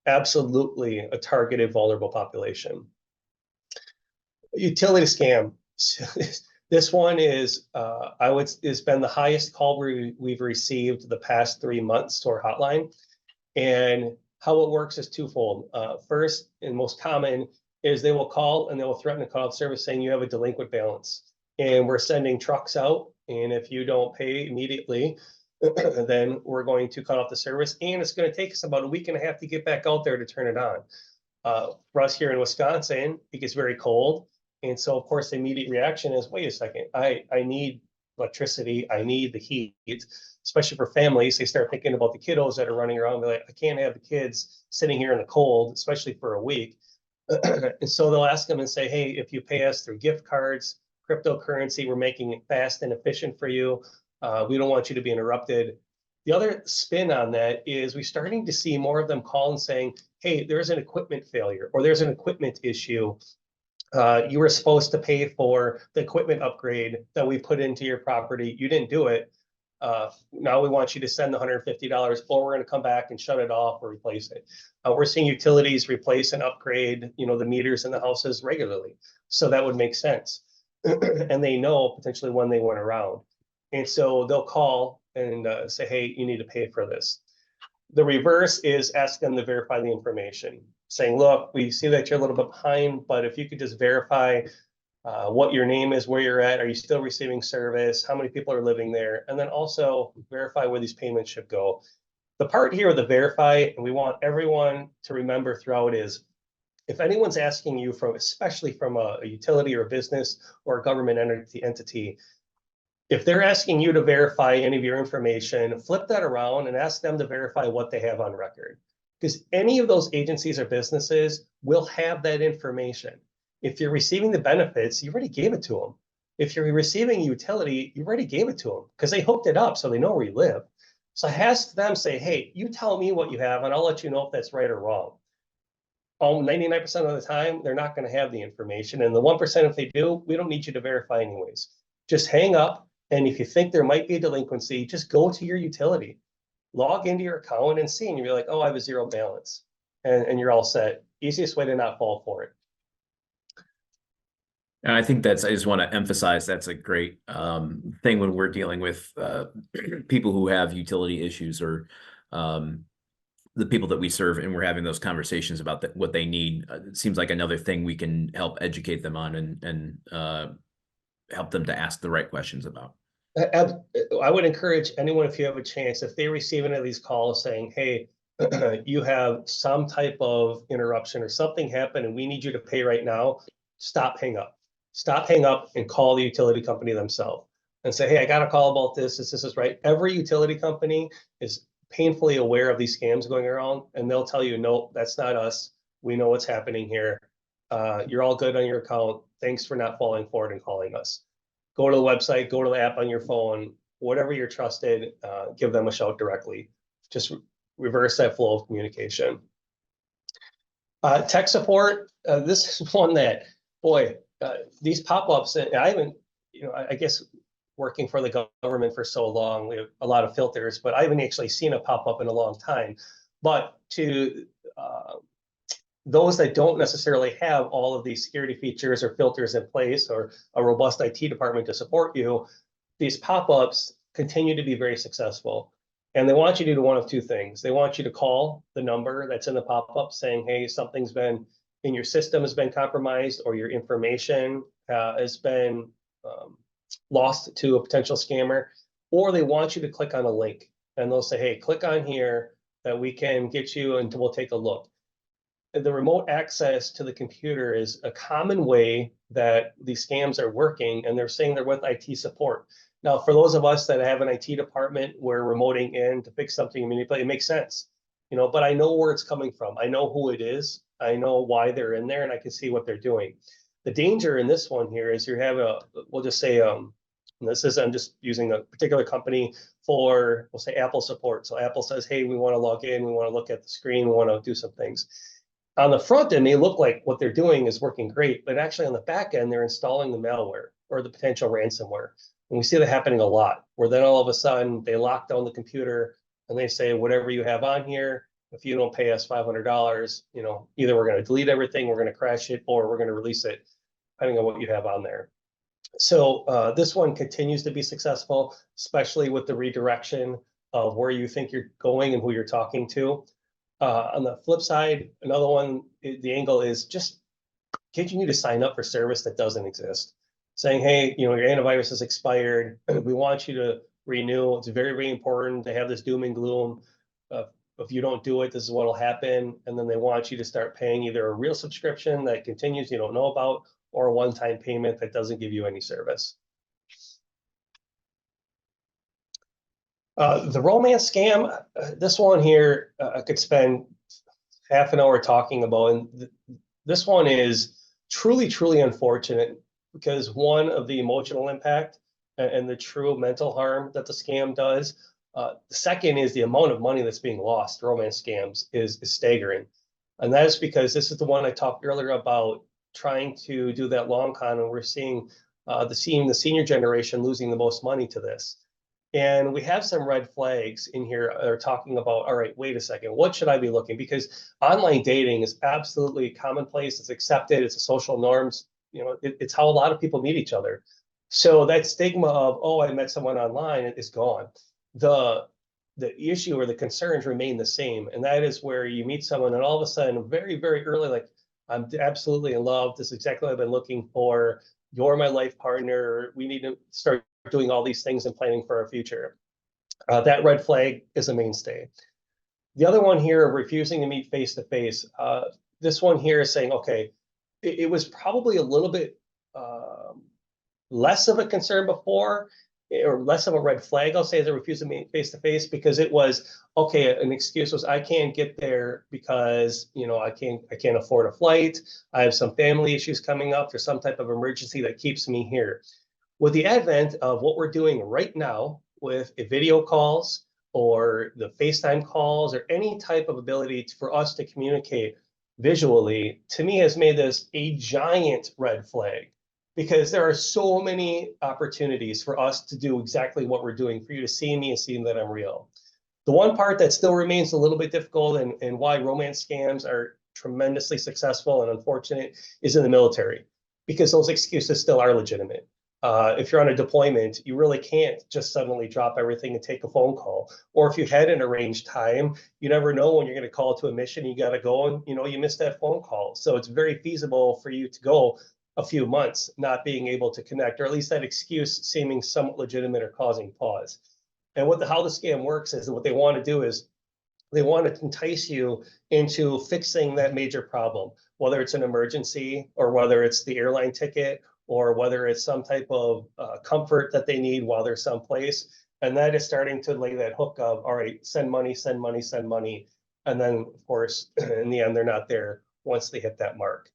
Speaker 2: absolutely a targeted vulnerable population. Utility scam. This one is it's been the highest call we've received the past 3 months to our hotline. And how it works is twofold. First and most common is they will call and they will threaten to cut off service saying you have a delinquent balance. And we're sending trucks out. And if you don't pay immediately, then we're going to cut off the service. And it's going to take us about a week and a half to get back out there to turn it on. For us here in Wisconsin, it gets very cold. And so, of course, the immediate reaction is, wait a second, I need electricity, I need the heat, especially for families. They start thinking about the kiddos that are running around. They're like, I can't have the kids sitting here in the cold, especially for a week. And so they'll ask them and say, hey, if you pay us through gift cards, cryptocurrency, we're making it fast and efficient for you. We don't want you to be interrupted. The other spin on that is we're starting to see more of them call and saying, hey, there's an equipment failure, or there's an equipment issue. You were supposed to pay for the equipment upgrade that we put into your property. You didn't do it. Now we want you to send the $150, or we're going to come back and shut it off or replace it. We're seeing utilities replace and upgrade, the meters in the houses regularly. So that would make sense. And they know potentially when they went around. And so they'll call and say, hey, you need to pay for this. The reverse is ask them to verify the information, saying, look, we see that you're a little bit behind, but if you could just verify what your name is, where you're at, are you still receiving service, how many people are living there, and then also verify where these payments should go. The part here of the verify, and we want everyone to remember throughout, is if anyone's asking you especially from a utility or a business or a government entity, if they're asking you to verify any of your information, flip that around and ask them to verify what they have on record. Because any of those agencies or businesses will have that information. If you're receiving the benefits, you already gave it to them. If you're receiving utility, you already gave it to them because they hooked it up so they know where you live. So ask them, say, hey, you tell me what you have and I'll let you know if that's right or wrong. 99% of the time, they're not going to have the information. And the 1%, if they do, we don't need you to verify anyways. Just hang up. And if you think there might be a delinquency, just go to your utility, log into your account and see, and you'll be like, oh, I have a zero balance. And you're all set. Easiest way to not fall for it.
Speaker 1: And I think I just want to emphasize that's a great thing when we're dealing with people who have utility issues or the people that we serve, and we're having those conversations about what they need. It seems like another thing we can help educate them on and help them to ask the right questions about.
Speaker 2: I would encourage anyone, if you have a chance, if they receive any of these calls saying, hey, you have some type of interruption or something happened and we need you to pay right now, stop, hang up. stop, hang up, and call the utility company themselves and say, hey, I got a call about this. This is right. Every utility company is painfully aware of these scams going around, and they'll tell you, no, that's not us. We know what's happening here. You're all good on your account. Thanks for not falling for it and calling us. Go to the website, go to the app on your phone, whatever you're trusted, give them a shout directly. Just reverse that flow of communication. Tech support, this is one that, boy, these pop-ups, and I haven't, I guess working for the government for so long, we have a lot of filters, but I haven't actually seen a pop-up in a long time. But to those that don't necessarily have all of these security features or filters in place or a robust IT department to support you, these pop-ups continue to be very successful. And they want you to do one of two things. They want you to call the number that's in the pop-up saying, hey, something's been in your system has been compromised, or your information has been lost to a potential scammer, or they want you to click on a link. And they'll say, hey, click on here that we can get you and we'll take a look. The remote access to the computer is a common way that these scams are working, and they're saying they're with IT support. Now, for those of us that have an IT department, we're remoting in to fix something and manipulate, it makes sense, but I know where it's coming from. I know who it is. I know why they're in there, and I can see what they're doing. The danger in this one here is you have we'll just say, I'm just using a particular company for, we'll say Apple support. So Apple says, hey, we want to log in, we want to look at the screen, we want to do some things. On the front end, they look like what they're doing is working great, but actually on the back end, they're installing the malware or the potential ransomware. And we see that happening a lot, where then all of a sudden they lock down the computer and they say, whatever you have on here, if you don't pay us $500, either we're going to delete everything, we're going to crash it, or we're going to release it, depending on what you have on there. So this one continues to be successful, especially with the redirection of where you think you're going and who you're talking to. On the flip side, another one, the angle is just getting you to sign up for service that doesn't exist. Saying, hey, your antivirus is expired. We want you to renew. It's very, very important. They have this doom and gloom. If you don't do it, this is what will happen. And then they want you to start paying either a real subscription that continues you don't know about, or a one-time payment that doesn't give you any service. The romance scam, this one here, I could spend half an hour talking about. And this one is truly, truly unfortunate, because one of the emotional impact and the true mental harm that the scam does. The second is the amount of money that's being lost. Romance scams is staggering. And that is because this is the one I talked earlier about, trying to do that long con, and we're seeing the senior generation losing the most money to this. And we have some red flags in here that are talking about, all right, wait a second, what should I be looking? Because online dating is absolutely commonplace. It's accepted. It's a social norms. It's how a lot of people meet each other. So that stigma of, oh, I met someone online is gone. The issue or the concerns remain the same. And that is where you meet someone and all of a sudden, very, very early, like, I'm absolutely in love. This is exactly what I've been looking for. You're my life partner. We need to start doing all these things and planning for our future. That red flag is a mainstay. The other one here, refusing to meet face to face. This one here is saying, okay, it was probably a little bit less of a concern before, or less of a red flag, I'll say, as a refuse to meet face to face, because it was, okay, an excuse was, I can't get there because I can't afford a flight. I have some family issues coming up. There's some type of emergency that keeps me here. With the advent of what we're doing right now with video calls or the FaceTime calls or any type of ability for us to communicate visually, to me has made this a giant red flag, because there are so many opportunities for us to do exactly what we're doing, for you to see me and see that I'm real. The one part that still remains a little bit difficult, and why romance scams are tremendously successful and unfortunate, is in the military, because those excuses still are legitimate. If you're on a deployment, you really can't just suddenly drop everything and take a phone call. Or if you had an arranged time, you never know when you're going to call to a mission, you got to go, and you missed that phone call. So it's very feasible for you to go a few months not being able to connect, or at least that excuse seeming somewhat legitimate or causing pause. And how the scam works is, what they want to do is they want to entice you into fixing that major problem, whether it's an emergency or whether it's the airline ticket or whether it's some type of comfort that they need while they're someplace. And that is starting to lay that hook of, all right, send money, send money, send money. And then, of course, in the end, they're not there once they hit that mark.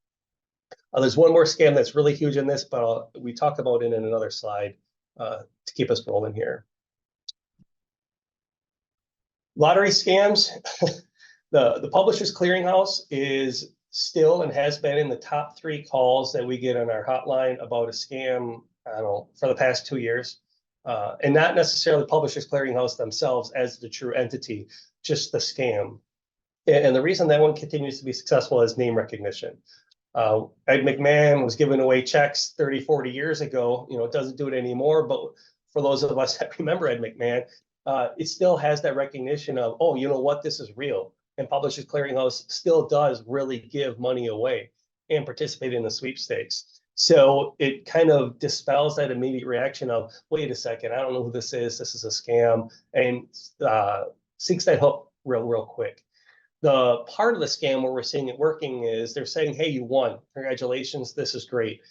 Speaker 2: There's one more scam that's really huge in this, but we talk about it in another slide to keep us rolling here. Lottery scams. The Publishers Clearinghouse is still and has been in the top 3 calls that we get on our hotline about a scam, I don't know, for the past 2 years. And not necessarily Publishers Clearinghouse themselves as the true entity, just the scam. And the reason that one continues to be successful is name recognition. Ed McMahon was giving away checks 30, 40 years ago. It doesn't do it anymore, but for those of us that remember Ed McMahon, it still has that recognition of, oh, you know what, this is real. And Publishers Clearinghouse still does really give money away and participate in the sweepstakes. So it kind of dispels that immediate reaction of, wait a second, I don't know who this is a scam, and sinks that hook real quick. The part of the scam where we're seeing it working is they're saying, hey, you won. Congratulations, this is great.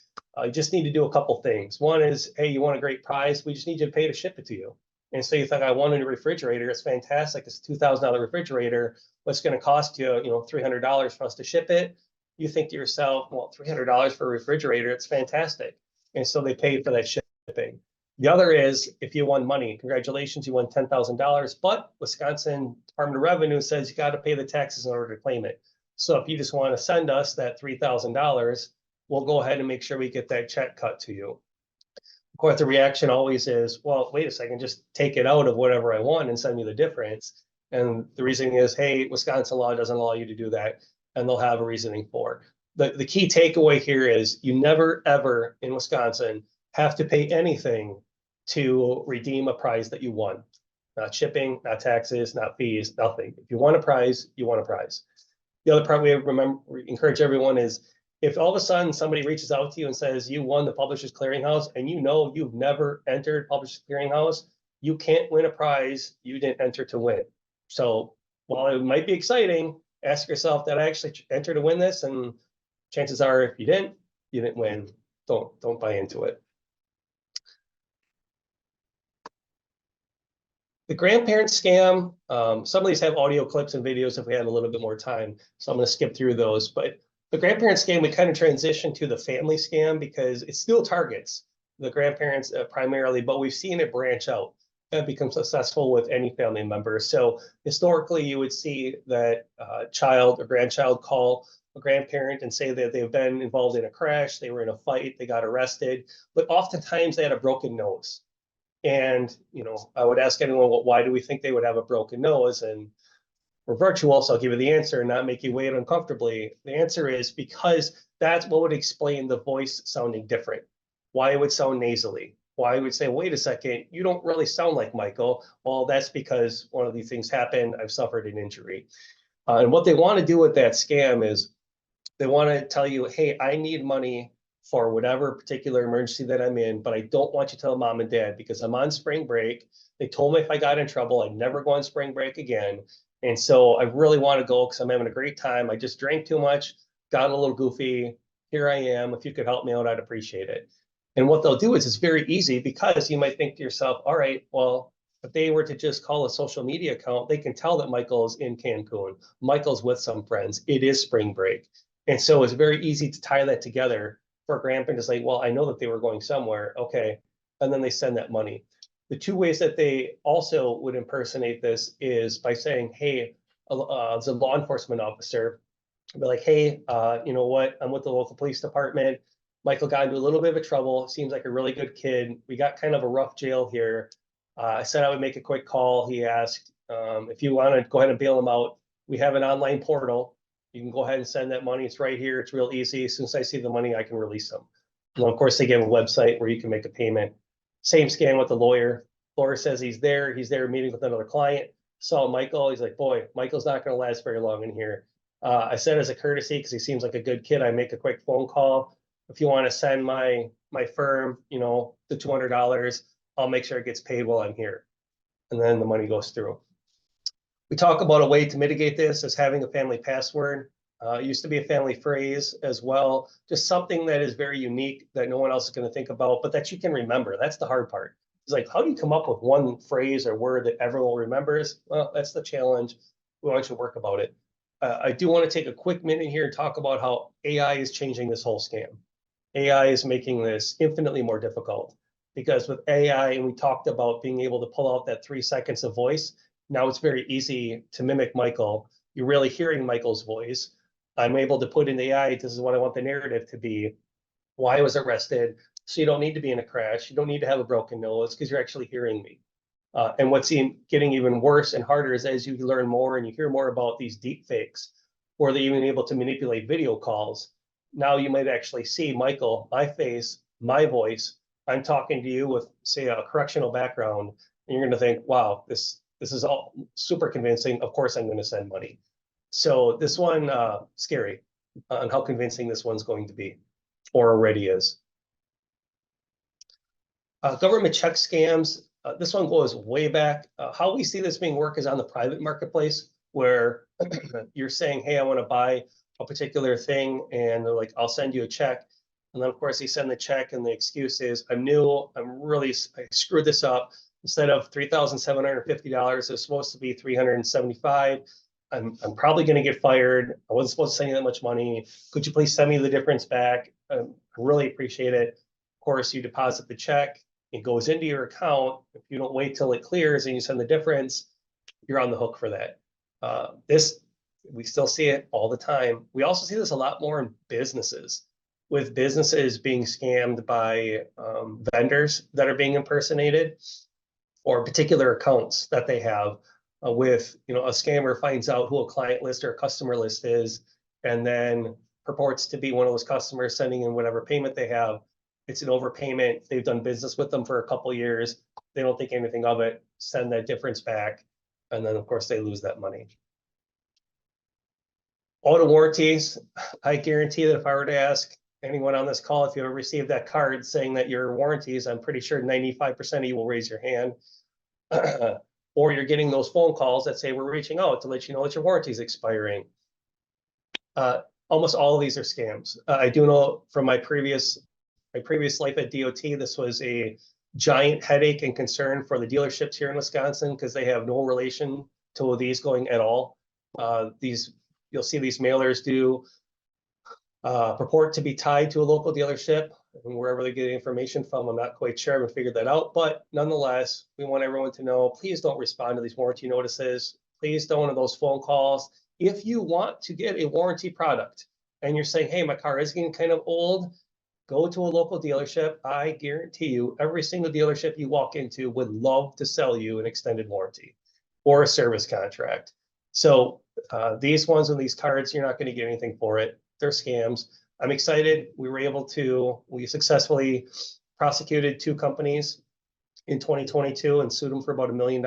Speaker 2: You just need to do a couple things. One is, hey, you want a great prize? We just need you to pay to ship it to you. And so you think, I won a refrigerator. It's fantastic. It's a $2,000 refrigerator. What's going to cost you, $300 for us to ship it? You think to yourself, well, $300 for a refrigerator, it's fantastic. And so they pay for that shipping. The other is, if you won money, congratulations, you won $10,000, but Wisconsin Department of Revenue says you got to pay the taxes in order to claim it. So if you just want to send us that $3,000, we'll go ahead and make sure we get that check cut to you. Of course, the reaction always is, well, wait a second, just take it out of whatever I want and send me the difference. And the reasoning is, hey, Wisconsin law doesn't allow you to do that, and they'll have a reasoning for. The key takeaway here is you never, ever in Wisconsin have to pay anything to redeem a prize that you won. Not shipping, not taxes, not fees, nothing. If you want a prize, you want a prize. The other part we encourage everyone is, if all of a sudden somebody reaches out to you and says you won the Publishers Clearinghouse and you've never entered Publishers Clearinghouse, you can't win a prize you didn't enter to win. So while it might be exciting, ask yourself, did I actually enter to win this? And chances are, if you didn't win. Don't buy into it. The grandparent scam, some of these have audio clips and videos if we had a little bit more time, so I'm going to skip through those. But the grandparent scam, we kind of transitioned to the family scam because it still targets the grandparents primarily, but we've seen it branch out and become successful with any family member. So historically, you would see that child or grandchild call a grandparent and say that they've been involved in a crash, they were in a fight, they got arrested, but oftentimes they had a broken nose. And, I would ask anyone, well, why do we think they would have a broken nose? And we're virtual, so I'll give you the answer and not make you wait uncomfortably. The answer is because that's what would explain the voice sounding different, why it would sound nasally, why it would say, wait a second, you don't really sound like Michael. Well, that's because one of these things happened. I've suffered an injury. And what they want to do with that scam is they want to tell you, hey, I need money for whatever particular emergency that I'm in, but I don't want you to tell mom and dad because I'm on spring break. They told me if I got in trouble, I'd never go on spring break again. And so I really want to go because I'm having a great time. I just drank too much, got a little goofy. Here I am. If you could help me out, I'd appreciate it. And what they'll do is it's very easy because you might think to yourself, all right, well, if they were to just call a social media account, they can tell that Michael's in Cancun. Michael's with some friends. It is spring break. And so it's very easy to tie that together for a grandparent to say, well, I know that they were going somewhere. Okay. And then they send that money. The 2 ways that they also would impersonate this is by saying, hey, as a law enforcement officer, be like, hey, you know what? I'm with the local police department. Michael got into a little bit of trouble. Seems like a really good kid. We got kind of a rough jail here. I said I would make a quick call. He asked if you want to go ahead and bail him out. We have an online portal. You can go ahead and send that money. It's right here. It's real easy. As soon as I see the money, I can release them. Well, of course, they give a website where you can make a payment. Same scam with the lawyer. Lawyer says he's there meeting with another client. Saw Michael. He's like, boy, Michael's not going to last very long in here. I said as a courtesy, because he seems like a good kid, I make a quick phone call. If you want to send my firm, the $200, I'll make sure it gets paid while I'm here. And then the money goes through. We talk about a way to mitigate this as having a family password. It used to be a family phrase as well, just something that is very unique that no one else is going to think about, but that you can remember. That's the hard part. It's like, how do you come up with one phrase or word that everyone remembers? Well, that's the challenge. We want you to work about it. I do want to take a quick minute here and talk about how AI is changing this whole scam. AI is making this infinitely more difficult because with AI, and we talked about being able to pull out that 3 seconds of voice, now it's very easy to mimic Michael. You're really hearing Michael's voice. I'm able to put in the AI, this is what I want the narrative to be, why I was arrested. So you don't need to be in a crash. You don't need to have a broken nose because you're actually hearing me. And what's getting even worse and harder is as you learn more and you hear more about these deep fakes, or they're even able to manipulate video calls. Now you might actually see Michael, my face, my voice. I'm talking to you with, say, a correctional background, and you're going to think, "Wow, this is all super convincing. Of course, I'm going to send money." So this one, scary on how convincing this one's going to be, or already is. Government check scams. This one goes way back. How we see this being work is on the private marketplace, where you're saying, "Hey, I want to buy a particular thing," and they're like, "I'll send you a check." And then, of course, you send the check, and the excuse is, "I'm new. I screwed this up. Instead of $3,750, it's supposed to be $375. I'm probably going to get fired. I wasn't supposed to send you that much money. Could you please send me the difference back? I really appreciate it." Of course, you deposit the check. It goes into your account. If you don't wait till it clears and you send the difference, you're on the hook for that. We still see it all the time. We also see this a lot more in businesses, with businesses being scammed by vendors that are being impersonated, or particular accounts that they have with, a scammer finds out who a client list or a customer list is, and then purports to be one of those customers sending in whatever payment they have. It's an overpayment. They've done business with them for a couple of years. They don't think anything of it, send that difference back, and then of course they lose that money. Auto warranties. I guarantee that if I were to ask anyone on this call if you ever received that card saying that your warranties, I'm pretty sure 95% of you will raise your hand. Or you're getting those phone calls that say, "We're reaching out to let you know that your warranty is expiring." Almost all of these are scams. I do know from my previous life at DOT, this was a giant headache and concern for the dealerships here in Wisconsin because they have no relation to these going at all. You'll see these mailers do purport to be tied to a local dealership, and wherever they get information from, I'm not quite sure. I haven't figured that out, but nonetheless, we want everyone to know, please don't respond to these warranty notices. Please don't those phone calls. If you want to get a warranty product and you're saying, "Hey, my car is getting kind of old," go to a local dealership. I guarantee you, every single dealership you walk into would love to sell you an extended warranty or a service contract. So these ones and these cards, you're not going to get anything for it. They're scams. I'm excited. We successfully prosecuted 2 companies in 2022 and sued them for about $1 million.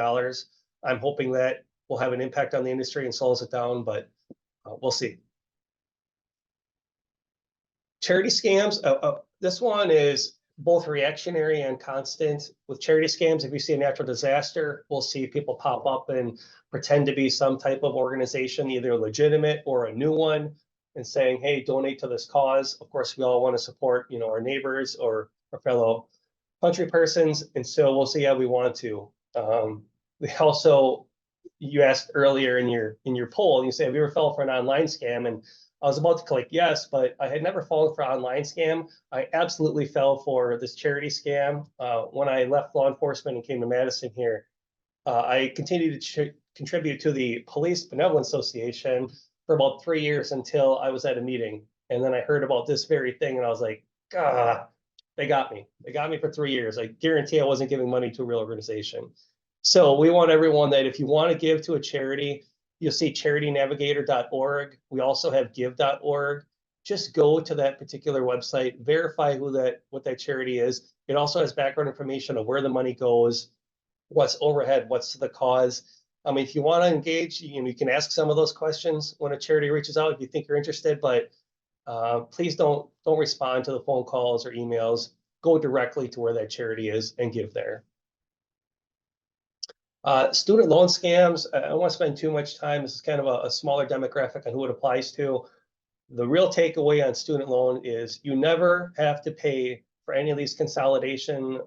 Speaker 2: I'm hoping that will have an impact on the industry and slows it down, but we'll see. Charity scams. This one is both reactionary and constant. With charity scams, if you see a natural disaster, we'll see people pop up and pretend to be some type of organization, either legitimate or a new one, and saying, "Hey, donate to this cause." Of course, we all want to support, our neighbors or our fellow country persons, and so we'll see how we want to. They also, you asked earlier in your poll, you say, "Have you ever fell for an online scam?" And I was about to click yes, but I had never fallen for an online scam. I absolutely fell for this charity scam. When I left law enforcement and came to Madison here, I continued to contribute to the Police Benevolent Association for about 3 years until I was at a meeting. And then I heard about this very thing, and I was like, they got me. They got me for 3 years. I guarantee I wasn't giving money to a real organization. So we want everyone that if you want to give to a charity, you'll see charitynavigator.org. We also have give.org. Just go to that particular website, verify what that charity is. It also has background information of where the money goes, what's overhead, what's the cause. I mean, if you want to engage, you can ask some of those questions when a charity reaches out if you think you're interested, but please don't respond to the phone calls or emails. Go directly to where that charity is and give there. Student loan scams, I don't want to spend too much time. This is kind of a smaller demographic on who it applies to. The real takeaway on student loan is you never have to pay for any of these consolidation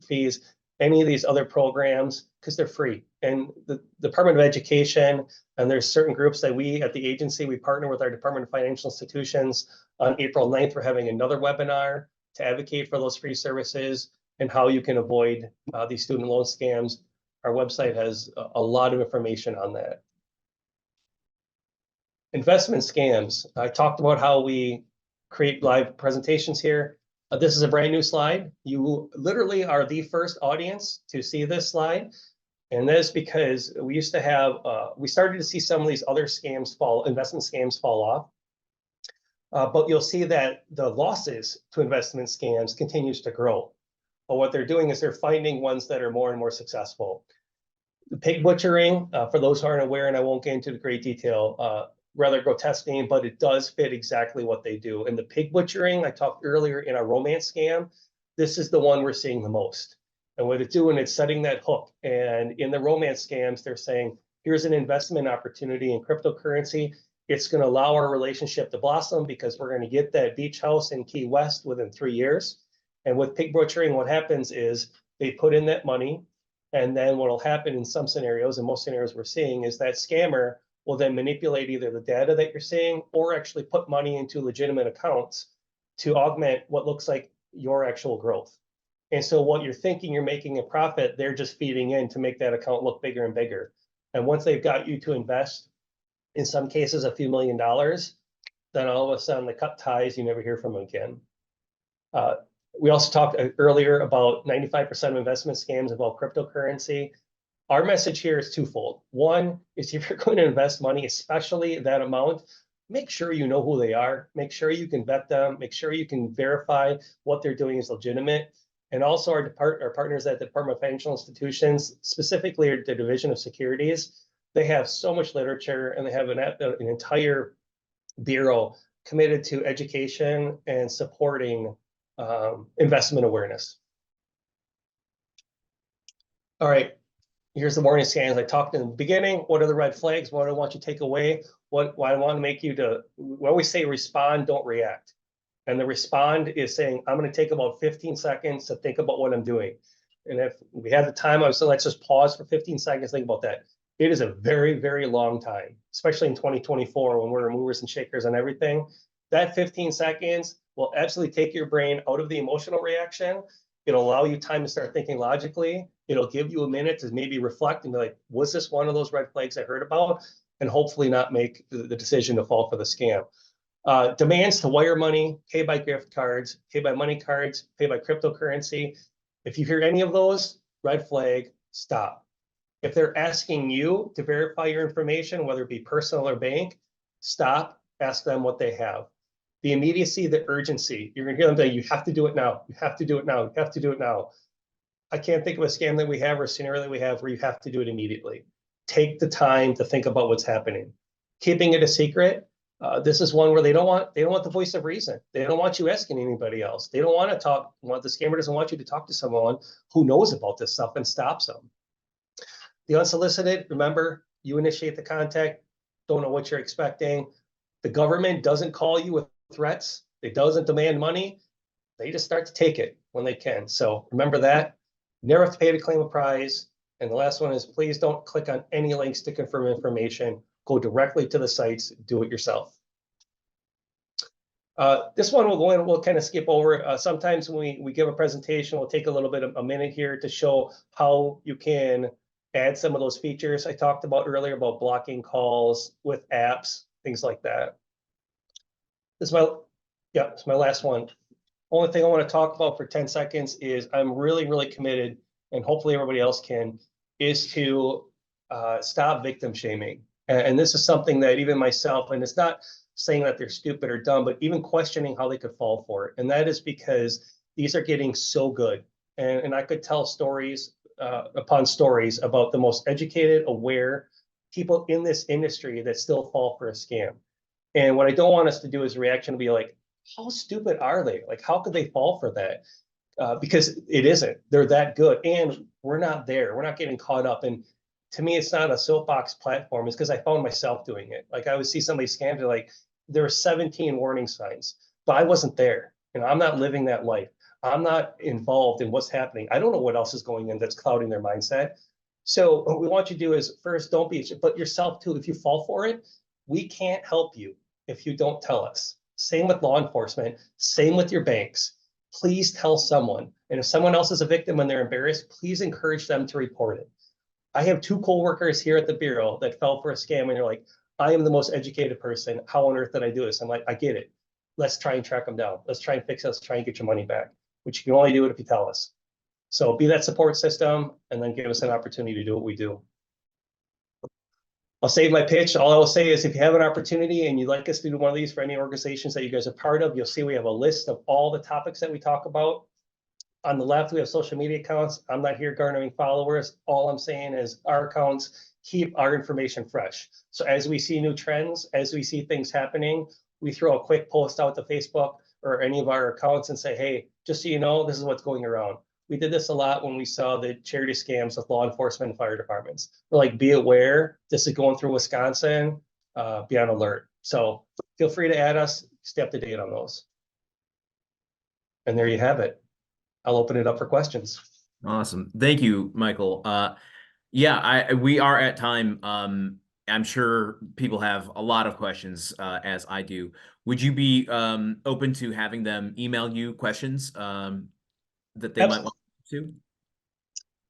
Speaker 2: fees, any of these other programs, because they're free. And the Department of Education, and there's certain groups that we at the agency, we partner with our Department of Financial Institutions. On April 9th, we're having another webinar to advocate for those free services and how you can avoid these student loan scams. Our website has a lot of information on that. Investment scams. I talked about how we create live presentations here. This is a brand new slide. You literally are the first audience to see this slide. And that is because we used to have, we started to see some of these other scams investment scams fall off. But you'll see that the losses to investment scams continues to grow. But what they're doing is they're finding ones that are more and more successful. The pig butchering, for those who aren't aware, and I won't get into the great detail, rather grotesque name, but it does fit exactly what they do. And the pig butchering, I talked earlier in our romance scam, this is the one we're seeing the most. And what it's doing, it's setting that hook. And in the romance scams, they're saying, here's an investment opportunity in cryptocurrency. It's going to allow our relationship to blossom because we're going to get that beach house in Key West within 3 years. And with pig butchering, what happens is they put in that money. And then what will happen in some scenarios, and most scenarios we're seeing, is that scammer will then manipulate either the data that you're seeing or actually put money into legitimate accounts to augment what looks like your actual growth. And so what you're thinking you're making a profit, they're just feeding in to make that account look bigger and bigger. And once they've got you to invest, in some cases, a few $1,000,000, then all of a sudden they cut ties, you never hear from them again. We also talked earlier about 95% of investment scams involve cryptocurrency. Our message here is twofold. One is if you're going to invest money, especially that amount, make sure you know who they are. Make sure you can vet them. Make sure you can verify what they're doing is legitimate. And also our partners at the Department of Financial Institutions, specifically the Division of Securities, they have so much literature and they have an entire bureau committed to education and supporting investment awareness. All right. Here's the warning scans I talked in the beginning. What are the red flags? What do I want you to take away? What I want to make you to, we always say respond, don't react. And the respond is saying, I'm going to take about 15 seconds to think about what I'm doing. And if we have the time, I was saying, let's just pause for 15 seconds, think about that. It is a very, very long time, especially in 2024 when we're movers and shakers on everything. That 15 seconds will absolutely take your brain out of the emotional reaction. It'll allow you time to start thinking logically. It'll give you a minute to maybe reflect and be like, was this one of those red flags I heard about? And hopefully not make the decision to fall for the scam. Demands to wire money, pay by gift cards, pay by money cards, pay by cryptocurrency. If you hear any of those, red flag, stop. If they're asking you to verify your information, whether it be personal or bank, stop, ask them what they have. The immediacy, the urgency, you're going to hear them say, you have to do it now. You have to do it now. You have to do it now. I can't think of a scam that we have or a scenario that we have where you have to do it immediately. Take the time to think about what's happening. Keeping it a secret. This is one where they don't want the voice of reason. They don't want you asking anybody else. They don't want to talk. The scammer doesn't want you to talk to someone who knows about this stuff and stops them. The unsolicited, remember, you initiate the contact, don't know what you're expecting. The government doesn't call you with threats. It doesn't demand money. They just start to take it when they can. So remember that. Never have to pay to claim a prize. And the last one is please don't click on any links to confirm information. Go directly to the sites, do it yourself. This one we'll go in, we'll kind of skip over. Sometimes when we give a presentation, we'll take a little bit of a minute here to show how you can add some of those features I talked about earlier about blocking calls with apps, things like that. This is my last one. Only thing I want to talk about for 10 seconds is I'm really, really committed, and hopefully everybody else can, is to stop victim shaming. And this is something that even myself, and it's not saying that they're stupid or dumb, but even questioning how they could fall for it. And that is because these are getting so good. And I could tell stories upon stories about the most educated, aware people in this industry that still fall for a scam. And what I don't want us to do is reaction to be like, how stupid are they? Like, how could they fall for that? Because it isn't. They're that good. And we're not there. We're not getting caught up. And to me, it's not a soapbox platform. It's because I found myself doing it. Like I would see somebody scam, like, there were 17 warning signs, but I wasn't there. I'm not living that life. I'm not involved in what's happening. I don't know what else is going on that's clouding their mindset. So what we want you to do is first, don't be, but yourself too. If you fall for it, we can't help you if you don't tell us. Same with law enforcement, same with your banks. Please tell someone. And if someone else is a victim and they're embarrassed, please encourage them to report it. I have two coworkers here at the Bureau that fell for a scam and they're like, I am the most educated person. How on earth did I do this? I'm like, I get it. Let's try and track them down. Let's try and fix it. Let's try and get your money back, which you can only do it if you tell us. So be that support system and then give us an opportunity to do what we do. I'll save my pitch. All I will say is if you have an opportunity and you'd like us to do one of these for any organizations that you guys are part of, you'll see we have a list of all the topics that we talk about. On the left, we have social media accounts. I'm not here garnering followers. All I'm saying is our accounts keep our information fresh. So as we see new trends, as we see things happening, we throw a quick post out to Facebook or any of our accounts and say, hey, just so you know, this is what's going around. We did this a lot when we saw the charity scams with law enforcement and fire departments. We're like, be aware, this is going through Wisconsin, be on alert. So feel free to add us, stay up to date on those. And there you have it. I'll open it up for questions.
Speaker 1: Awesome. Thank you, Michael. Yeah, we are at time. I'm sure people have a lot of questions, as I do. Would you be open to having them email you questions that they might want to?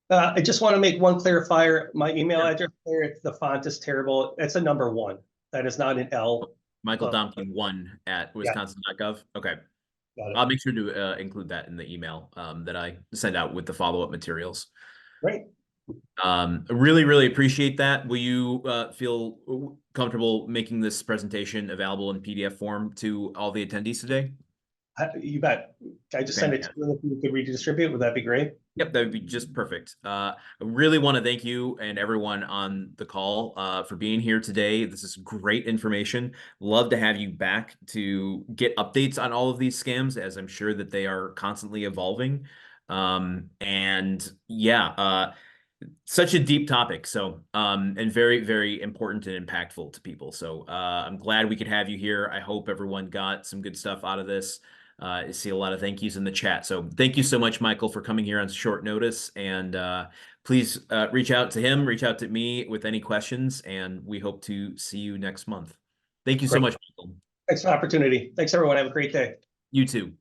Speaker 2: I just want to make one clarifier. My email address there, the font is terrible. It's a number 1. That is not an L.
Speaker 1: Michael Domkin1 at wisconsin.gov. Okay. I'll make sure to include that in the email that I send out with the follow-up materials.
Speaker 2: Great.
Speaker 1: Really, really appreciate that. Will you feel comfortable making this presentation available in PDF form to all the attendees today?
Speaker 2: You bet. I just send it to you. If you could redistribute, would that be great?
Speaker 1: Yep, that would be just perfect. I really want to thank you and everyone on the call for being here today. This is great information. Love to have you back to get updates on all of these scams, as I'm sure that they are constantly evolving. And yeah, such a deep topic. So, and very, very important and impactful to people. So I'm glad we could have you here. I hope everyone got some good stuff out of this. I see a lot of thank yous in the chat. So thank you so much, Michael, for coming here on short notice. And please reach out to him, reach out to me with any questions, and we hope to see you next month. Thank you so much, Michael.
Speaker 2: Thanks for the opportunity. Thanks, everyone. Have a great day.
Speaker 1: You too.